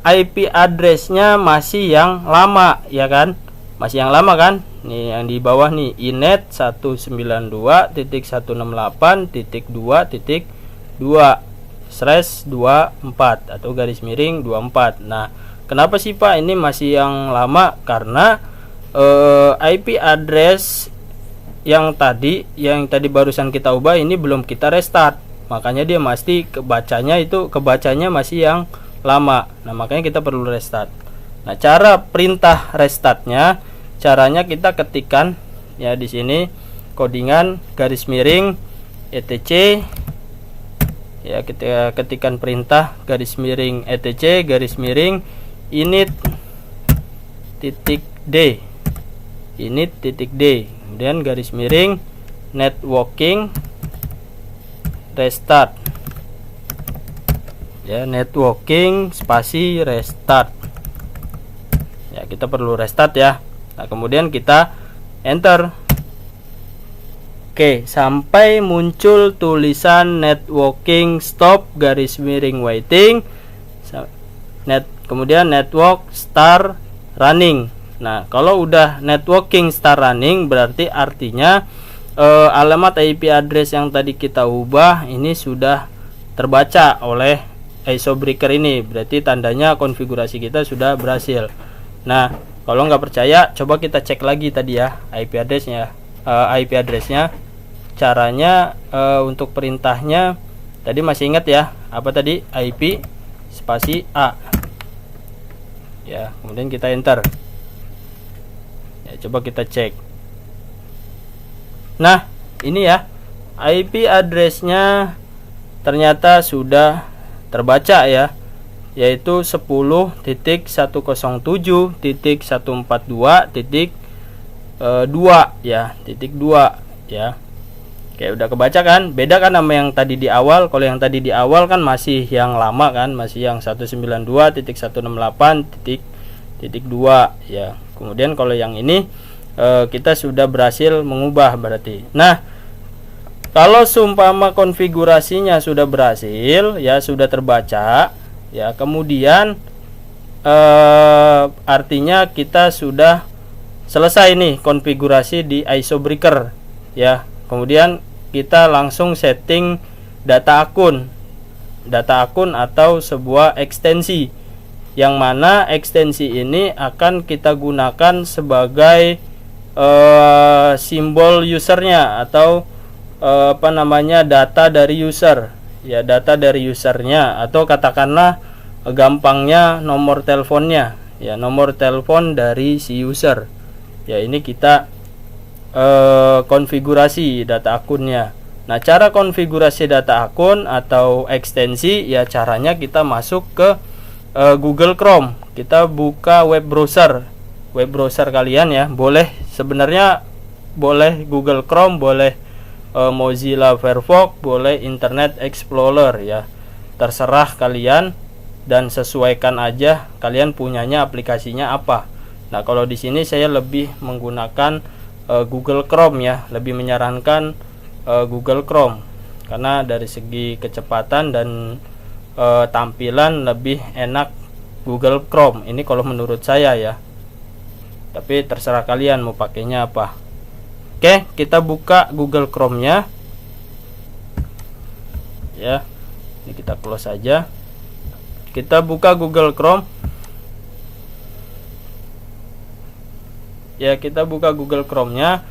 IP addressnya masih yang lama ya kan, masih yang lama kan. Nih yang di bawah nih, inet 192.168.2.2/24 atau garis miring 24. Nah, kenapa sih Pak ini masih yang lama? Karena IP address yang tadi barusan kita ubah ini belum kita restart, makanya dia masih kebacanya masih yang lama. Nah, makanya kita perlu restart. Nah, cara perintah restartnya, caranya kita ketikkan ya di sini codingan garis miring etc ya, kita ketikkan perintah garis miring etc garis miring init titik D, init titik D, kemudian garis miring networking restart, ya, networking spasi restart, ya, kita perlu restart ya. Nah, kemudian kita enter. Oke, sampai muncul tulisan networking stop garis miring waiting, kemudian network start running. Nah, kalau udah networking start running berarti artinya alamat IP address yang tadi kita ubah ini sudah terbaca oleh ISOBreaker ini, berarti tandanya konfigurasi kita sudah berhasil. Nah, kalau nggak percaya coba kita cek lagi tadi ya IP addressnya. Caranya untuk perintahnya tadi masih ingat ya, apa tadi? IP spasi A, ya, kemudian kita enter, ya, coba kita cek. Nah, ini ya IP addressnya ternyata sudah terbaca ya, yaitu 10.107.142.2 ya, titik 2 ya. Oke, udah kebaca kan? Beda kan sama yang tadi di awal. Kalau yang tadi di awal kan masih yang lama kan, masih yang 192.168.2 ya. Kemudian kalau yang ini kita sudah berhasil mengubah berarti. Nah, kalau seumpama konfigurasinya sudah berhasil ya, sudah terbaca ya, kemudian artinya kita sudah selesai nih konfigurasi di ISOBreaker ya. Kemudian kita langsung setting data akun atau sebuah ekstensi, yang mana ekstensi ini akan kita gunakan sebagai simbol usernya atau data dari user ya, data dari usernya, atau katakanlah gampangnya nomor teleponnya ya, nomor telepon dari si user ya. Ini kita konfigurasi data akunnya. Nah, cara konfigurasi data akun atau ekstensi ya, caranya kita masuk ke Google Chrome. Kita buka web browser kalian ya. Boleh, sebenarnya boleh Google Chrome, boleh Mozilla Firefox, boleh Internet Explorer ya. Terserah kalian dan sesuaikan aja kalian punyanya aplikasinya apa. Nah, kalau di sini saya lebih menggunakan Google Chrome ya, lebih menyarankan Google Chrome karena dari segi kecepatan dan tampilan lebih enak Google Chrome. Ini kalau menurut saya ya, tapi terserah kalian mau pakainya apa. Oke, kita buka Google Chrome-nya ya. Ini kita close saja. Kita buka Google Chrome. Ya, kita buka Google Chrome-nya.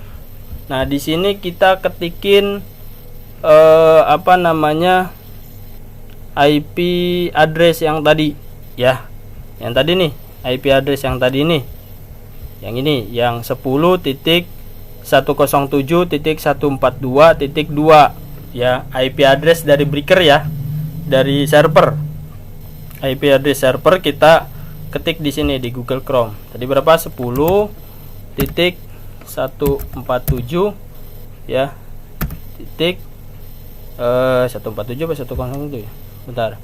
Nah, di sini kita ketikin IP address yang tadi ya. Yang tadi nih, IP address yang tadi nih. Yang ini, yang 10.107.142.2 ya, IP address dari breaker ya, dari server. IP address server kita ketik di sini di Google Chrome. Tadi berapa? 10.147 ya, titik 147 apa 107 ya, bentar,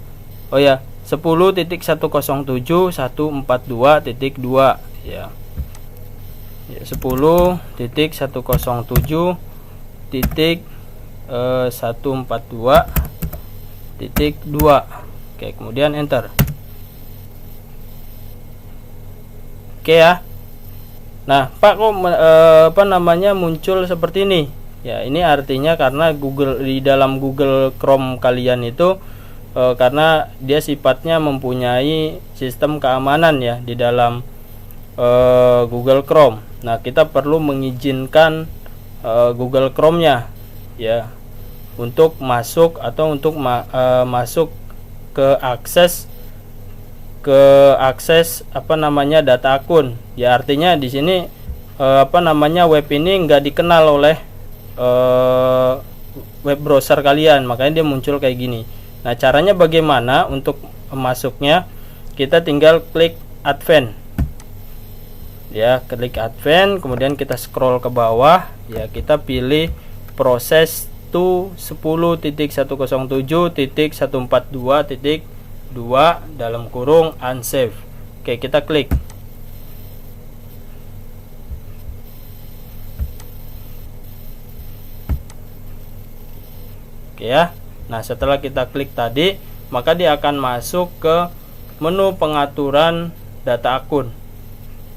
oh ya, 10.107.142.2 ya, 10.107.142.2. Oke, kemudian enter. Oke ya. Nah, Pak, kok muncul seperti ini? Ya, ini artinya karena di dalam Google Chrome kalian itu karena dia sifatnya mempunyai sistem keamanan ya di dalam Google Chrome. Nah, kita perlu mengizinkan Google Chrome-nya ya untuk masuk atau untuk masuk ke akses data akun. Ya, artinya di sini web ini nggak dikenal oleh web browser kalian, makanya dia muncul kayak gini. Nah, caranya bagaimana untuk masuknya? Kita tinggal klik Advance. Ya, klik Advance, kemudian kita scroll ke bawah, ya kita pilih proses to 10.107.142.2 dalam kurung unsave. Oke, kita klik. Oke ya. Nah, setelah kita klik tadi, maka dia akan masuk ke menu pengaturan data akun.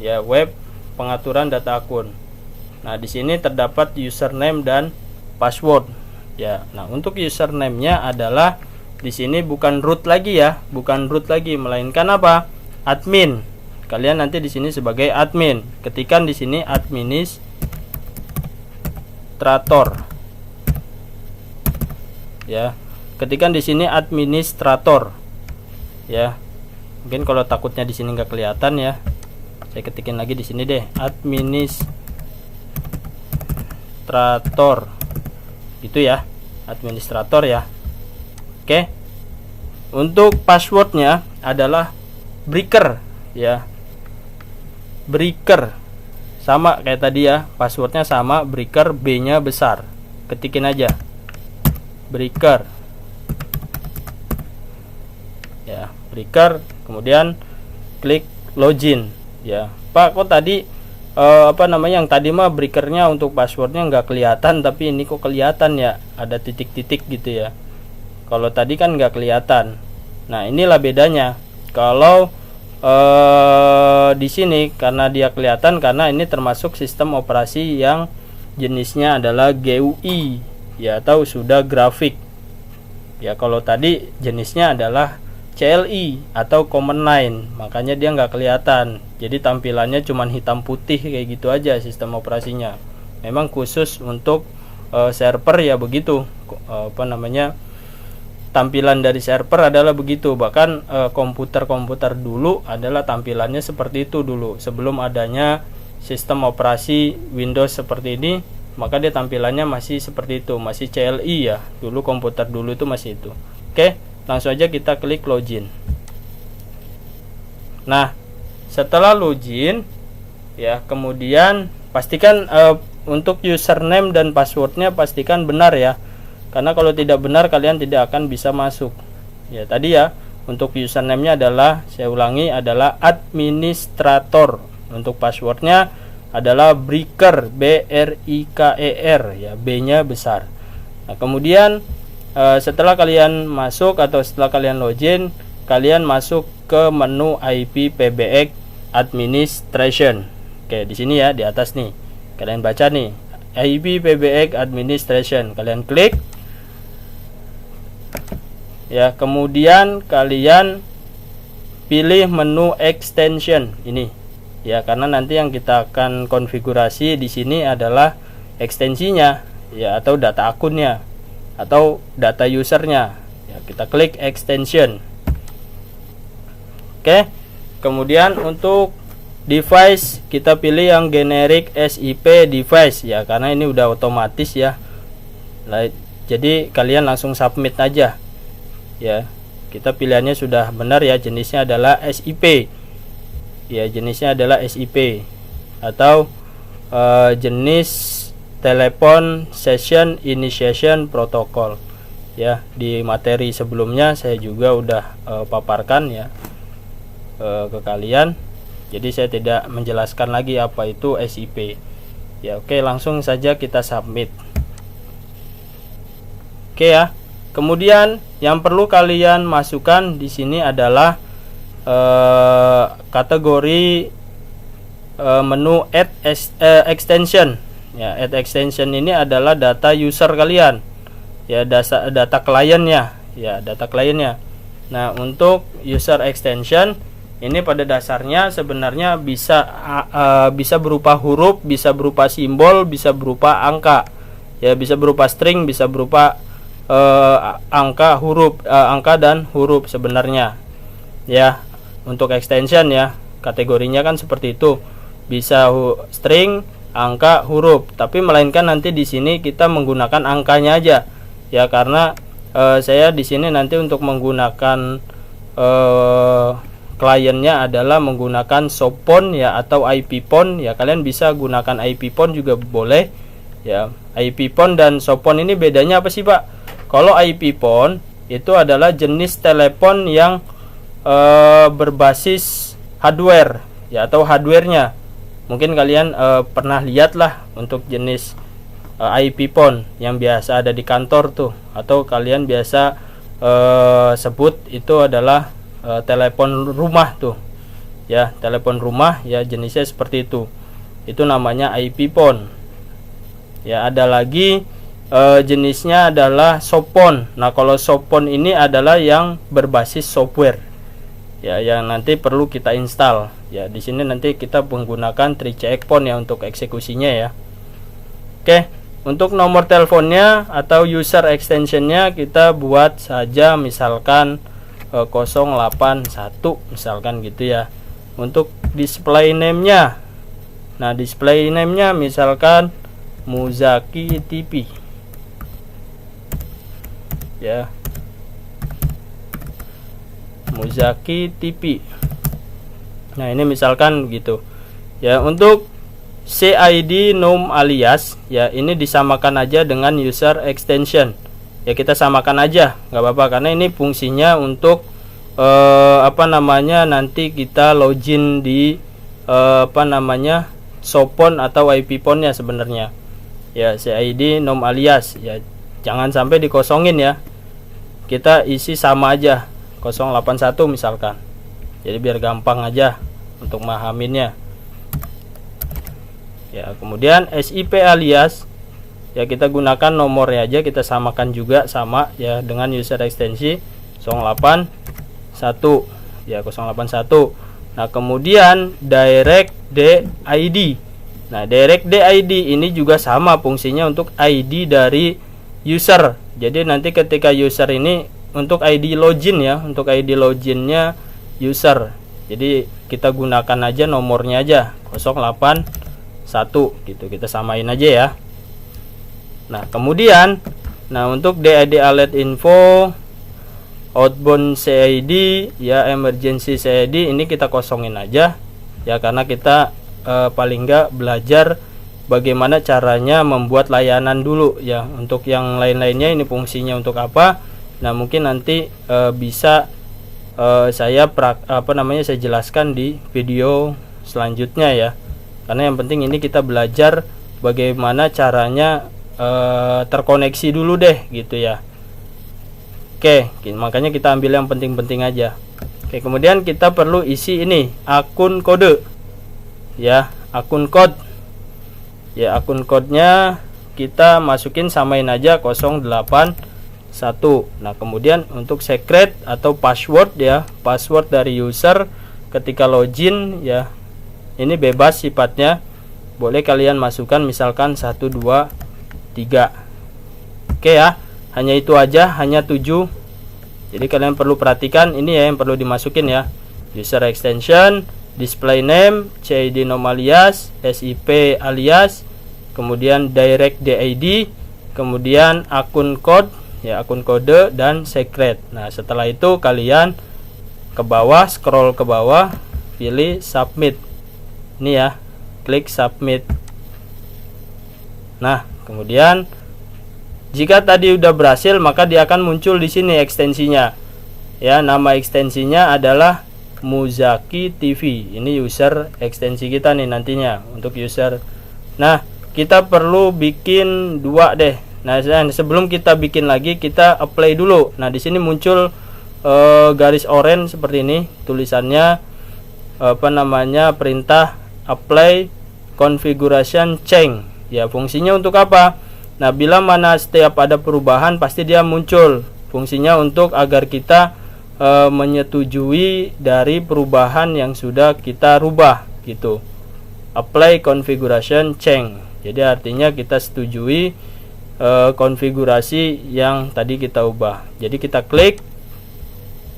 Ya, web pengaturan data akun. Nah, di sini terdapat username dan password. Ya, nah untuk username-nya adalah di sini bukan root lagi ya, bukan root lagi, melainkan apa? Admin. Kalian nanti di sini sebagai admin. Ketikan di sini administrator. Ya, ketikan di sini administrator. Ya, mungkin kalau takutnya di sini nggak kelihatan ya, saya ketikin lagi di sini deh, administrator. Itu ya, administrator ya. Oke. Untuk passwordnya adalah breaker ya. Breaker. Sama kayak tadi ya, passwordnya sama, breaker, B-nya besar. Ketikin aja. Breaker. Ya, breaker, kemudian klik login ya. Pak, kok tadi yang tadi mah breakernya untuk passwordnya nggak kelihatan, tapi ini kok kelihatan ya, ada titik-titik gitu ya. Kalau tadi kan nggak kelihatan. Nah, inilah bedanya. Kalau di sini karena dia kelihatan, karena ini termasuk sistem operasi yang jenisnya adalah GUI ya, atau sudah grafik ya. Kalau tadi jenisnya adalah CLI atau command line, makanya dia nggak kelihatan. Jadi tampilannya cuman hitam putih kayak gitu aja sistem operasinya. Memang khusus untuk server ya begitu. Tampilan dari server adalah begitu. Bahkan komputer-komputer dulu adalah tampilannya seperti itu dulu. Sebelum adanya sistem operasi Windows seperti ini, maka dia tampilannya masih seperti itu, masih CLI ya. Dulu komputer dulu itu masih itu. Oke, langsung aja kita klik login. Nah, setelah login ya, kemudian pastikan untuk username dan passwordnya pastikan benar ya, karena kalau tidak benar kalian tidak akan bisa masuk ya. Tadi ya, untuk username-nya adalah, saya ulangi, adalah administrator. Untuk passwordnya adalah breaker, BRIKER ya, B-nya besar. Nah, kemudian setelah kalian masuk atau setelah kalian login, kalian masuk ke menu IP PBX Administration. Oke, di sini ya, di atas nih. Kalian baca nih, IP PBX Administration. Kalian klik. Ya, kemudian kalian pilih menu extension ini. Ya, karena nanti yang kita akan konfigurasi di sini adalah ekstensinya ya, atau data akunnya atau data usernya ya. Kita klik extension. Oke, kemudian untuk device kita pilih yang generic SIP device ya, karena ini udah otomatis ya. Jadi kalian langsung submit aja ya. Kita pilihannya sudah benar ya, jenisnya adalah SIP ya, jenisnya adalah SIP atau jenis telepon session initiation protocol ya. Di materi sebelumnya saya juga udah paparkan ya ke kalian, jadi saya tidak menjelaskan lagi apa itu SIP ya. Oke, langsung saja kita submit. Oke ya, kemudian yang perlu kalian masukkan di sini adalah kategori menu add extension ya. Add extension ini adalah data user kalian ya, data kliennya ya, data kliennya. Nah, untuk user extension ini pada dasarnya sebenarnya bisa berupa huruf, bisa berupa simbol, bisa berupa angka ya, bisa berupa string, bisa berupa angka, huruf, angka dan huruf sebenarnya ya. Untuk extension ya, kategorinya kan seperti itu, bisa string, angka, huruf. Tapi melainkan nanti di sini kita menggunakan angkanya aja ya, karena saya di sini nanti untuk menggunakan kliennya adalah menggunakan SOAP-PON ya atau IP-PON ya. Kalian bisa gunakan IP-PON juga boleh ya. IP-PON dan SOAP-PON ini bedanya apa sih Pak? Kalau IP-PON itu adalah jenis telepon yang berbasis hardware ya, atau hardwarenya. Mungkin kalian pernah lihat lah untuk jenis IP-PON yang biasa ada di kantor tuh, atau kalian biasa sebut itu adalah telepon rumah tuh ya, telepon rumah ya, jenisnya seperti itu namanya IP-PON ya. Ada lagi jenisnya adalah SOAP-PON. Nah kalau SOAP-PON ini adalah yang berbasis software ya, yang nanti perlu kita install ya. Di sini nanti kita menggunakan 3CX-PON ya untuk eksekusinya ya. Oke, untuk nomor teleponnya atau user extensionnya kita buat saja misalkan 081 misalkan gitu ya. Untuk display name-nya, nah display name-nya misalkan Muzaki TV ya, Muzaki TV. Nah ini misalkan gitu ya. Untuk CID nom alias ya, ini disamakan aja dengan user extension ya, kita samakan aja nggak apa-apa, karena ini fungsinya untuk nanti kita login di SOAP-PON atau IP-PON nya sebenarnya ya. CID nom alias ya, jangan sampai dikosongin ya, kita isi sama aja 081 misalkan, jadi biar gampang aja untuk memahaminya ya. Kemudian SIP alias ya, kita gunakan nomornya aja, kita samakan juga sama ya dengan user ekstensi 081 ya, 081. Nah kemudian direct DID. Nah direct DID ini juga sama fungsinya untuk ID dari user. Jadi nanti ketika user ini untuk ID login ya, untuk ID loginnya user, jadi kita gunakan aja nomornya aja 081 gitu, kita samain aja ya. Nah kemudian untuk DID alert info, outbound CID ya, emergency CID ini kita kosongin aja ya, karena kita paling enggak belajar bagaimana caranya membuat layanan dulu ya. Untuk yang lain-lainnya ini fungsinya untuk apa, nah mungkin nanti bisa saya jelaskan di video selanjutnya ya, karena yang penting ini kita belajar bagaimana caranya terkoneksi dulu deh gitu ya. Oke, makanya kita ambil yang penting-penting aja. Oke, kemudian kita perlu isi ini akun kode ya, akun code ya. Akun kodenya kita masukin, samain aja 081. Nah kemudian untuk secret atau password ya, password dari user ketika login ya, ini bebas sifatnya, boleh kalian masukkan misalkan 1 2 3. Oke ya, hanya itu aja, hanya 7. Jadi kalian perlu perhatikan ini ya, yang perlu dimasukin ya, user extension, display name, CID nom alias, SIP alias, kemudian direct DID, kemudian akun code ya, akun kode, dan secret. Nah setelah itu kalian ke bawah, scroll ke bawah, pilih submit ini ya, klik submit. Nah kemudian jika tadi udah berhasil, maka dia akan muncul di sini ekstensinya ya. Nama ekstensinya adalah Muzaki TV. Ini user ekstensi kita nih nantinya untuk user. Nah kita perlu bikin 2 deh. Nah sebelum kita bikin lagi, kita apply dulu. Nah di sini muncul garis orange seperti ini tulisannya, perintah apply configuration change ya. Fungsinya untuk apa? Nah bila mana setiap ada perubahan pasti dia muncul. Fungsinya untuk agar kita menyetujui dari perubahan yang sudah kita rubah gitu. Apply configuration change, jadi artinya kita setujui konfigurasi yang tadi kita ubah. Jadi kita klik,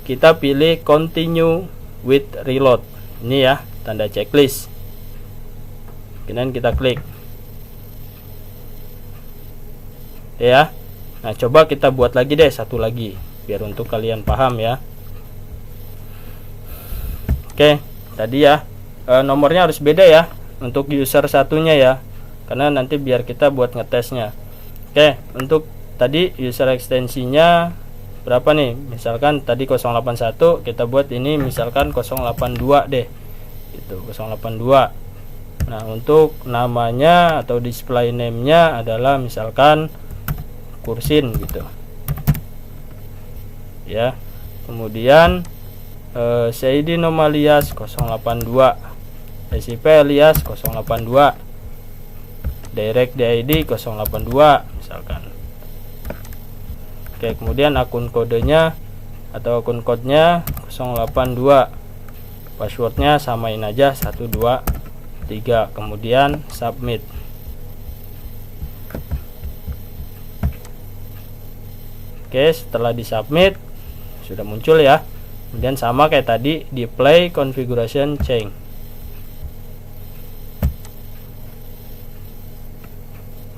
kita pilih continue with reload ini ya, tanda checklist. Kemudian kita klik ya. Nah, coba kita buat lagi deh satu lagi biar untuk kalian paham ya. Oke, tadi ya nomornya harus beda ya untuk user satunya ya, karena nanti biar kita buat ngetesnya. Oke, untuk tadi user ekstensinya berapa nih? Misalkan tadi 081, kita buat ini misalkan 082 deh. Itu 082. Nah, untuk namanya atau display name-nya adalah misalkan kursin gitu. Ya. Kemudian CID nom alias 082, SIP alias 082, direct DID 082 misalkan. Oke, kemudian akun kodenya atau akun kodenya 082, passwordnya samain aja 123, kemudian submit. Oke, setelah disubmit sudah muncul ya. Kemudian sama kayak tadi di play configuration change.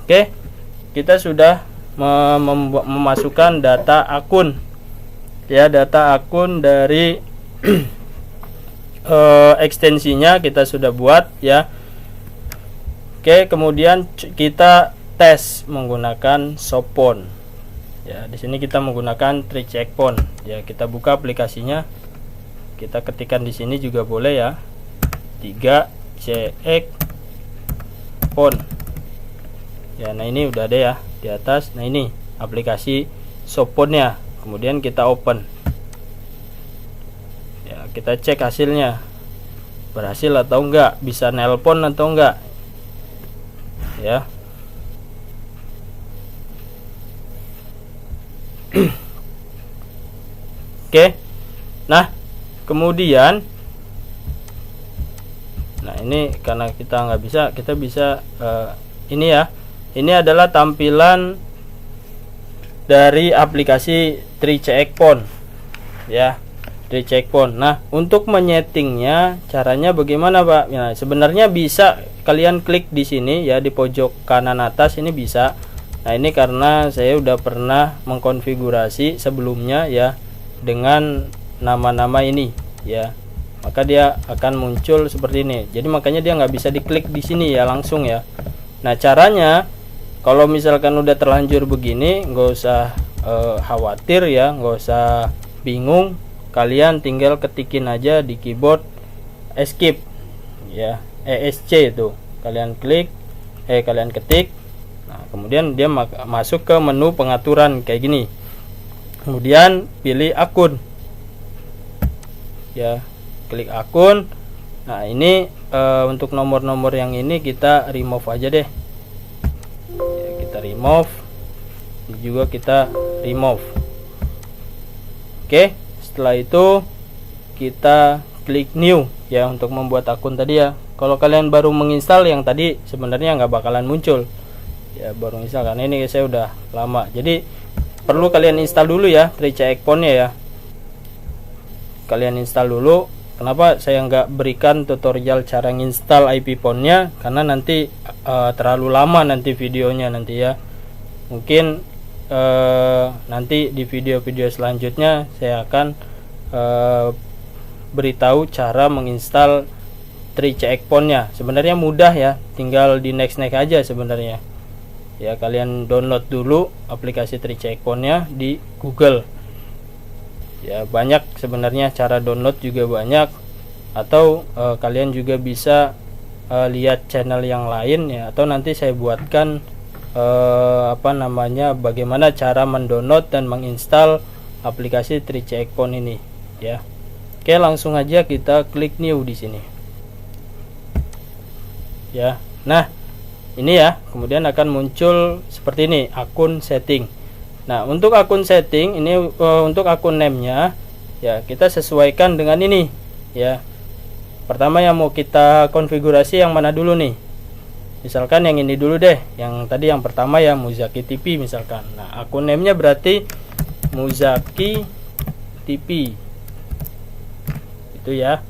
Oke, kita sudah memasukkan data akun ya, data akun dari ekstensinya kita sudah buat ya. Oke, kemudian kita tes menggunakan Sopon ya. Di sini kita menggunakan TreeCheckPon ya. Kita buka aplikasinya, kita ketikkan di sini juga boleh ya, 3CX-Pon ya. Nah, ini udah ada ya di atas. Nah, ini aplikasi Soponnya. Kemudian kita open ya, kita cek hasilnya berhasil atau enggak, bisa nelpon atau enggak ya. Oke, nah kemudian, nah ini karena kita nggak bisa, kita bisa ini ya. Ini adalah tampilan dari aplikasi TreeCheckPon ya, TreeCheckPon. Nah, untuk menyetingnya caranya bagaimana, Pak? Nah, sebenarnya bisa kalian klik di sini ya, di pojok kanan atas ini bisa. Nah, ini karena saya udah pernah mengkonfigurasi sebelumnya ya dengan nama-nama ini ya, maka dia akan muncul seperti ini. Jadi makanya dia nggak bisa diklik di sini ya langsung ya. Nah, caranya kalau misalkan udah terlanjur begini, nggak usah khawatir ya, nggak usah bingung. Kalian tinggal ketikin aja di keyboard escape ya, ESC itu. Kalian klik, kalian ketik. Nah, kemudian dia masuk ke menu pengaturan kayak gini. Kemudian pilih akun ya, klik akun. Nah, ini untuk nomor-nomor yang ini kita remove aja deh ya, kita remove. Ini juga kita remove. Oke, setelah itu kita klik new ya untuk membuat akun tadi ya. Kalau kalian baru menginstal yang tadi sebenarnya nggak bakalan muncul ya, baru install karena ini saya udah lama. Jadi perlu kalian install dulu ya TreeCheckPon-nya ya. Kalian install dulu. Kenapa saya nggak berikan tutorial cara nginstal IP-Pon-nya? Karena nanti terlalu lama nanti videonya nanti ya. Mungkin nanti di video-video selanjutnya saya akan beritahu cara menginstal TreeCheckPon-nya. Sebenarnya mudah ya, tinggal di next aja sebenarnya. Ya, kalian download dulu aplikasi TreeCheckPon-nya di Google. Ya, banyak sebenarnya cara download juga banyak, atau kalian juga bisa lihat channel yang lain ya, atau nanti saya buatkan bagaimana cara mendownload dan menginstal aplikasi TreeCheckPon ini ya. Oke, langsung aja kita klik new di sini ya. Nah, ini ya, kemudian akan muncul seperti ini, akun setting. Nah, untuk akun setting ini untuk akun name-nya ya, kita sesuaikan dengan ini ya. Pertama yang mau kita konfigurasi yang mana dulu nih? Misalkan yang ini dulu deh, yang tadi yang pertama ya, Muzaki TV misalkan. Nah, akun name-nya berarti Muzaki TV itu ya.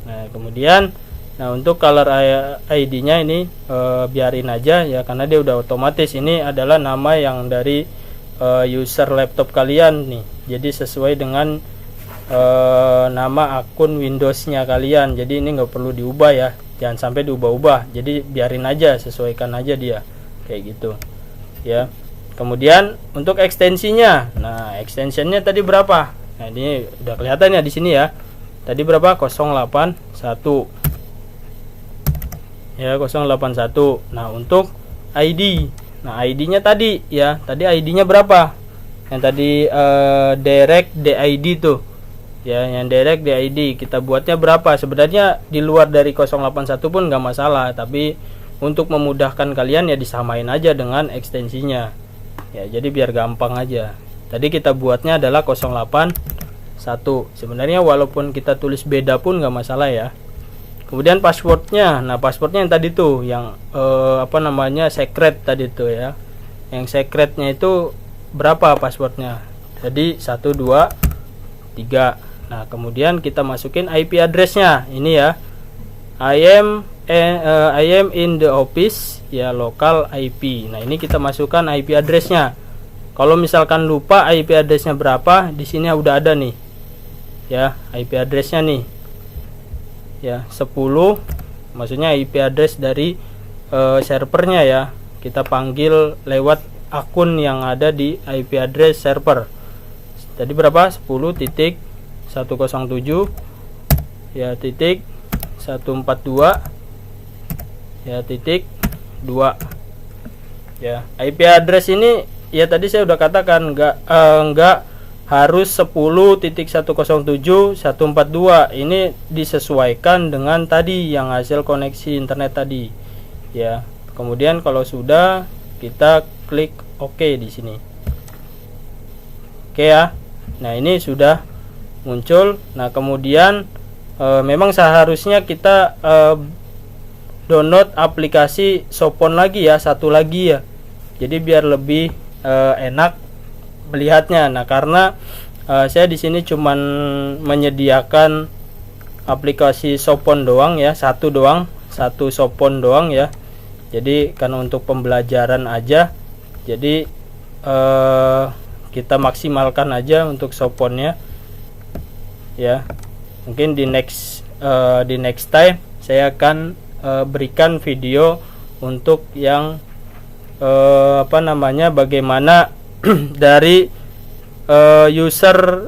Nah, kemudian untuk color ID-nya ini biarin aja ya, karena dia udah otomatis. Ini adalah nama yang dari user laptop kalian nih. Jadi sesuai dengan nama akun Windowsnya kalian. Jadi ini nggak perlu diubah ya, jangan sampai diubah-ubah. Jadi biarin aja, sesuaikan aja dia kayak gitu ya. Kemudian untuk ekstensinya, nah extensionnya tadi berapa? Nah ini udah kelihatan ya di sini ya. Tadi berapa? 081 ya, 081. Nah untuk ID, nah ID-nya tadi ya, tadi ID-nya berapa? Yang tadi direct DID tuh ya, yang direct DID kita buatnya berapa? Sebenarnya di luar dari 081 pun nggak masalah, tapi untuk memudahkan kalian ya disamain aja dengan ekstensinya ya, jadi biar gampang aja. Tadi kita buatnya adalah 081. Sebenarnya walaupun kita tulis beda pun nggak masalah ya. Kemudian passwordnya, nah passwordnya yang tadi tuh yang secret tadi tuh ya, yang secretnya itu berapa passwordnya? Jadi 1 2 3. Nah kemudian kita masukin IP addressnya ini ya, I am in the office ya, local IP. Nah ini kita masukkan IP addressnya. Kalau misalkan lupa IP addressnya berapa, di sini udah ada nih ya, IP addressnya nih ya, 10, maksudnya IP address dari servernya ya, kita panggil lewat akun yang ada di IP address server. Tadi berapa? 10.107 ya, titik 142 ya, titik 2 ya. IP address ini ya tadi saya udah katakan enggak harus 10.107.142. Ini disesuaikan dengan tadi yang hasil koneksi internet tadi ya. Kemudian kalau sudah, kita klik OK di sini. Oke ya. Nah ini sudah muncul. Nah kemudian memang seharusnya kita download aplikasi Sopon lagi ya, satu lagi ya, jadi biar lebih enak melihatnya. Nah karena saya di sini cuman menyediakan aplikasi Sopon doang ya, satu Sopon doang ya. Jadi karena untuk pembelajaran aja, jadi kita maksimalkan aja untuk Soponnya ya. Mungkin di next time saya akan berikan video untuk yang bagaimana dari user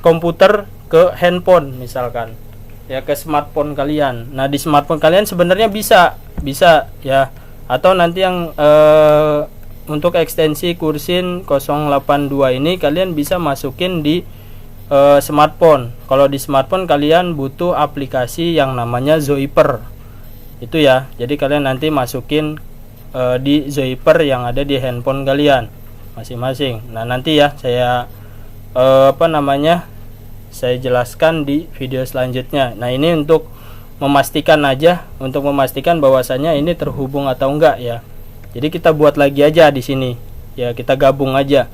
komputer ke handphone misalkan ya, ke smartphone kalian. Nah di smartphone kalian sebenarnya bisa ya, atau nanti yang untuk ekstensi Kursin 082 ini kalian bisa masukin di smartphone. Kalau di smartphone kalian butuh aplikasi yang namanya Zoiper itu ya, jadi kalian nanti masukin di Zoiper yang ada di handphone kalian masing-masing. Nah nanti ya saya saya jelaskan di video selanjutnya. Nah ini untuk memastikan aja, untuk memastikan bahwasanya ini terhubung atau enggak ya. Jadi kita buat lagi aja di sini ya, kita gabung aja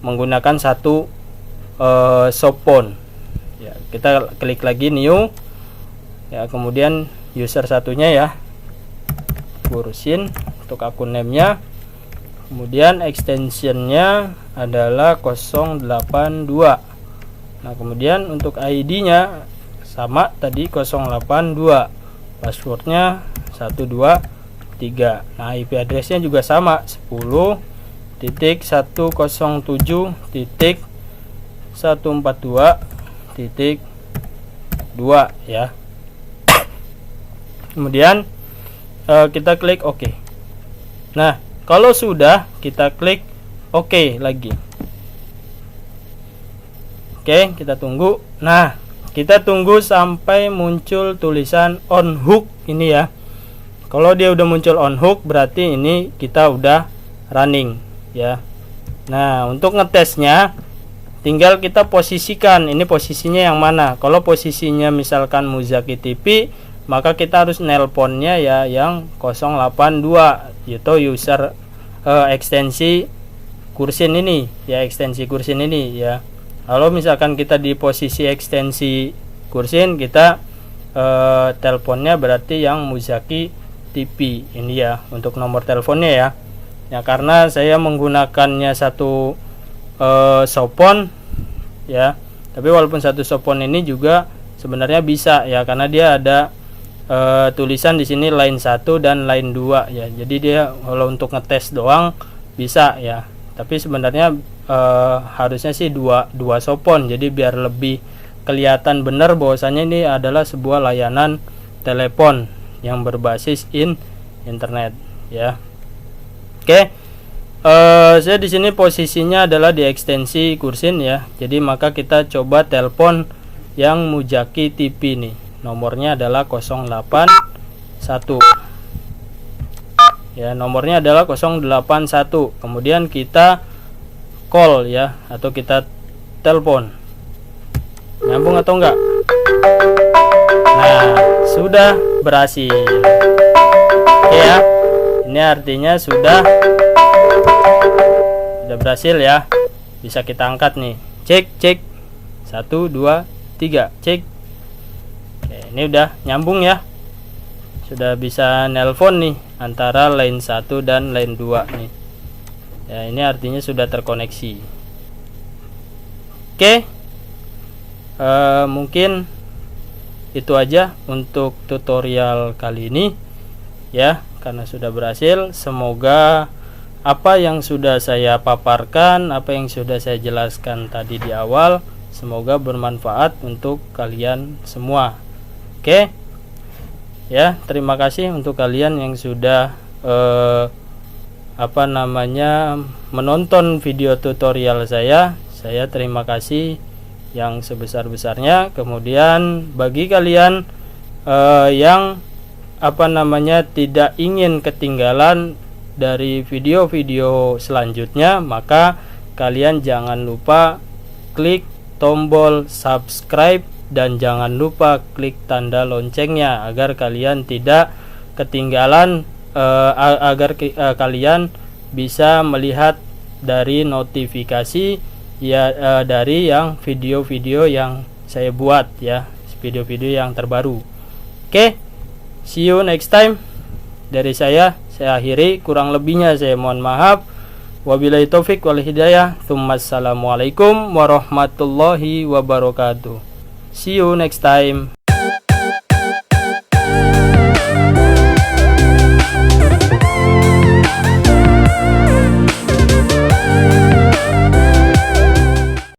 menggunakan satu Sopon ya. Kita klik lagi new ya, kemudian user satunya ya, Kursin untuk akun name-nya, kemudian extensionnya adalah 082. Nah kemudian untuk ID-nya sama tadi 082, passwordnya 123. Nah IP address-nya juga sama 10.107.142.2 ya. Kemudian kita klik OK. Nah kalau sudah, kita klik OK lagi. Oke, kita tunggu. Nah kita tunggu sampai muncul tulisan on hook ini ya. Kalau dia udah muncul on hook, berarti ini kita udah running ya. Nah untuk ngetesnya tinggal kita posisikan, ini posisinya yang mana. Kalau posisinya misalkan Muzaki TV, maka kita harus nelponnya ya yang 082 yaitu user ekstensi Kursin ini ya, ekstensi Kursin ini ya. Kalau misalkan kita di posisi ekstensi Kursin, kita teleponnya berarti yang Muzaki TV ini ya, untuk nomor teleponnya ya. Ya karena saya menggunakannya satu sopon ya. Tapi walaupun satu sopon ini juga sebenarnya bisa ya, karena dia ada tulisan di sini line 1 dan line 2 ya. Jadi dia kalau untuk ngetes doang bisa ya. Tapi sebenarnya harusnya sih dua sopon, jadi biar lebih kelihatan benar bahwasanya ini adalah sebuah layanan telepon yang berbasis internet ya. Oke. Saya di sini posisinya adalah di ekstensi kursin ya. Jadi maka kita coba telepon yang Mujaki TV nih. Nomornya adalah 081. Ya, nomornya adalah 081. Kemudian kita call ya, atau kita telepon. Nyambung atau enggak? Nah, sudah berhasil. Oke ya. Ini artinya sudah berhasil ya. Bisa kita angkat nih. Cek 1 2 3 cek. Oke, ini udah nyambung ya. Sudah bisa nelpon nih antara line 1 dan line 2 nih. Ya, ini artinya sudah terkoneksi. Oke. Mungkin itu aja untuk tutorial kali ini ya, karena sudah berhasil. Semoga apa yang sudah saya paparkan, apa yang sudah saya jelaskan tadi di awal, semoga bermanfaat untuk kalian semua. Oke ya, terima kasih untuk kalian yang sudah menonton video tutorial saya terima kasih yang sebesar-besarnya. Kemudian bagi kalian yang tidak ingin ketinggalan dari video-video selanjutnya, maka kalian jangan lupa klik tombol subscribe dan jangan lupa klik tanda loncengnya agar kalian tidak ketinggalan, agar kalian bisa melihat dari notifikasi ya, dari yang video-video yang saya buat ya, video-video yang terbaru. Oke, see you next time. Dari saya akhiri, kurang lebihnya saya mohon maaf. Wabillahi taufik wal hidayah. Assalamualaikum warahmatullahi wabarakatuh. See you next time.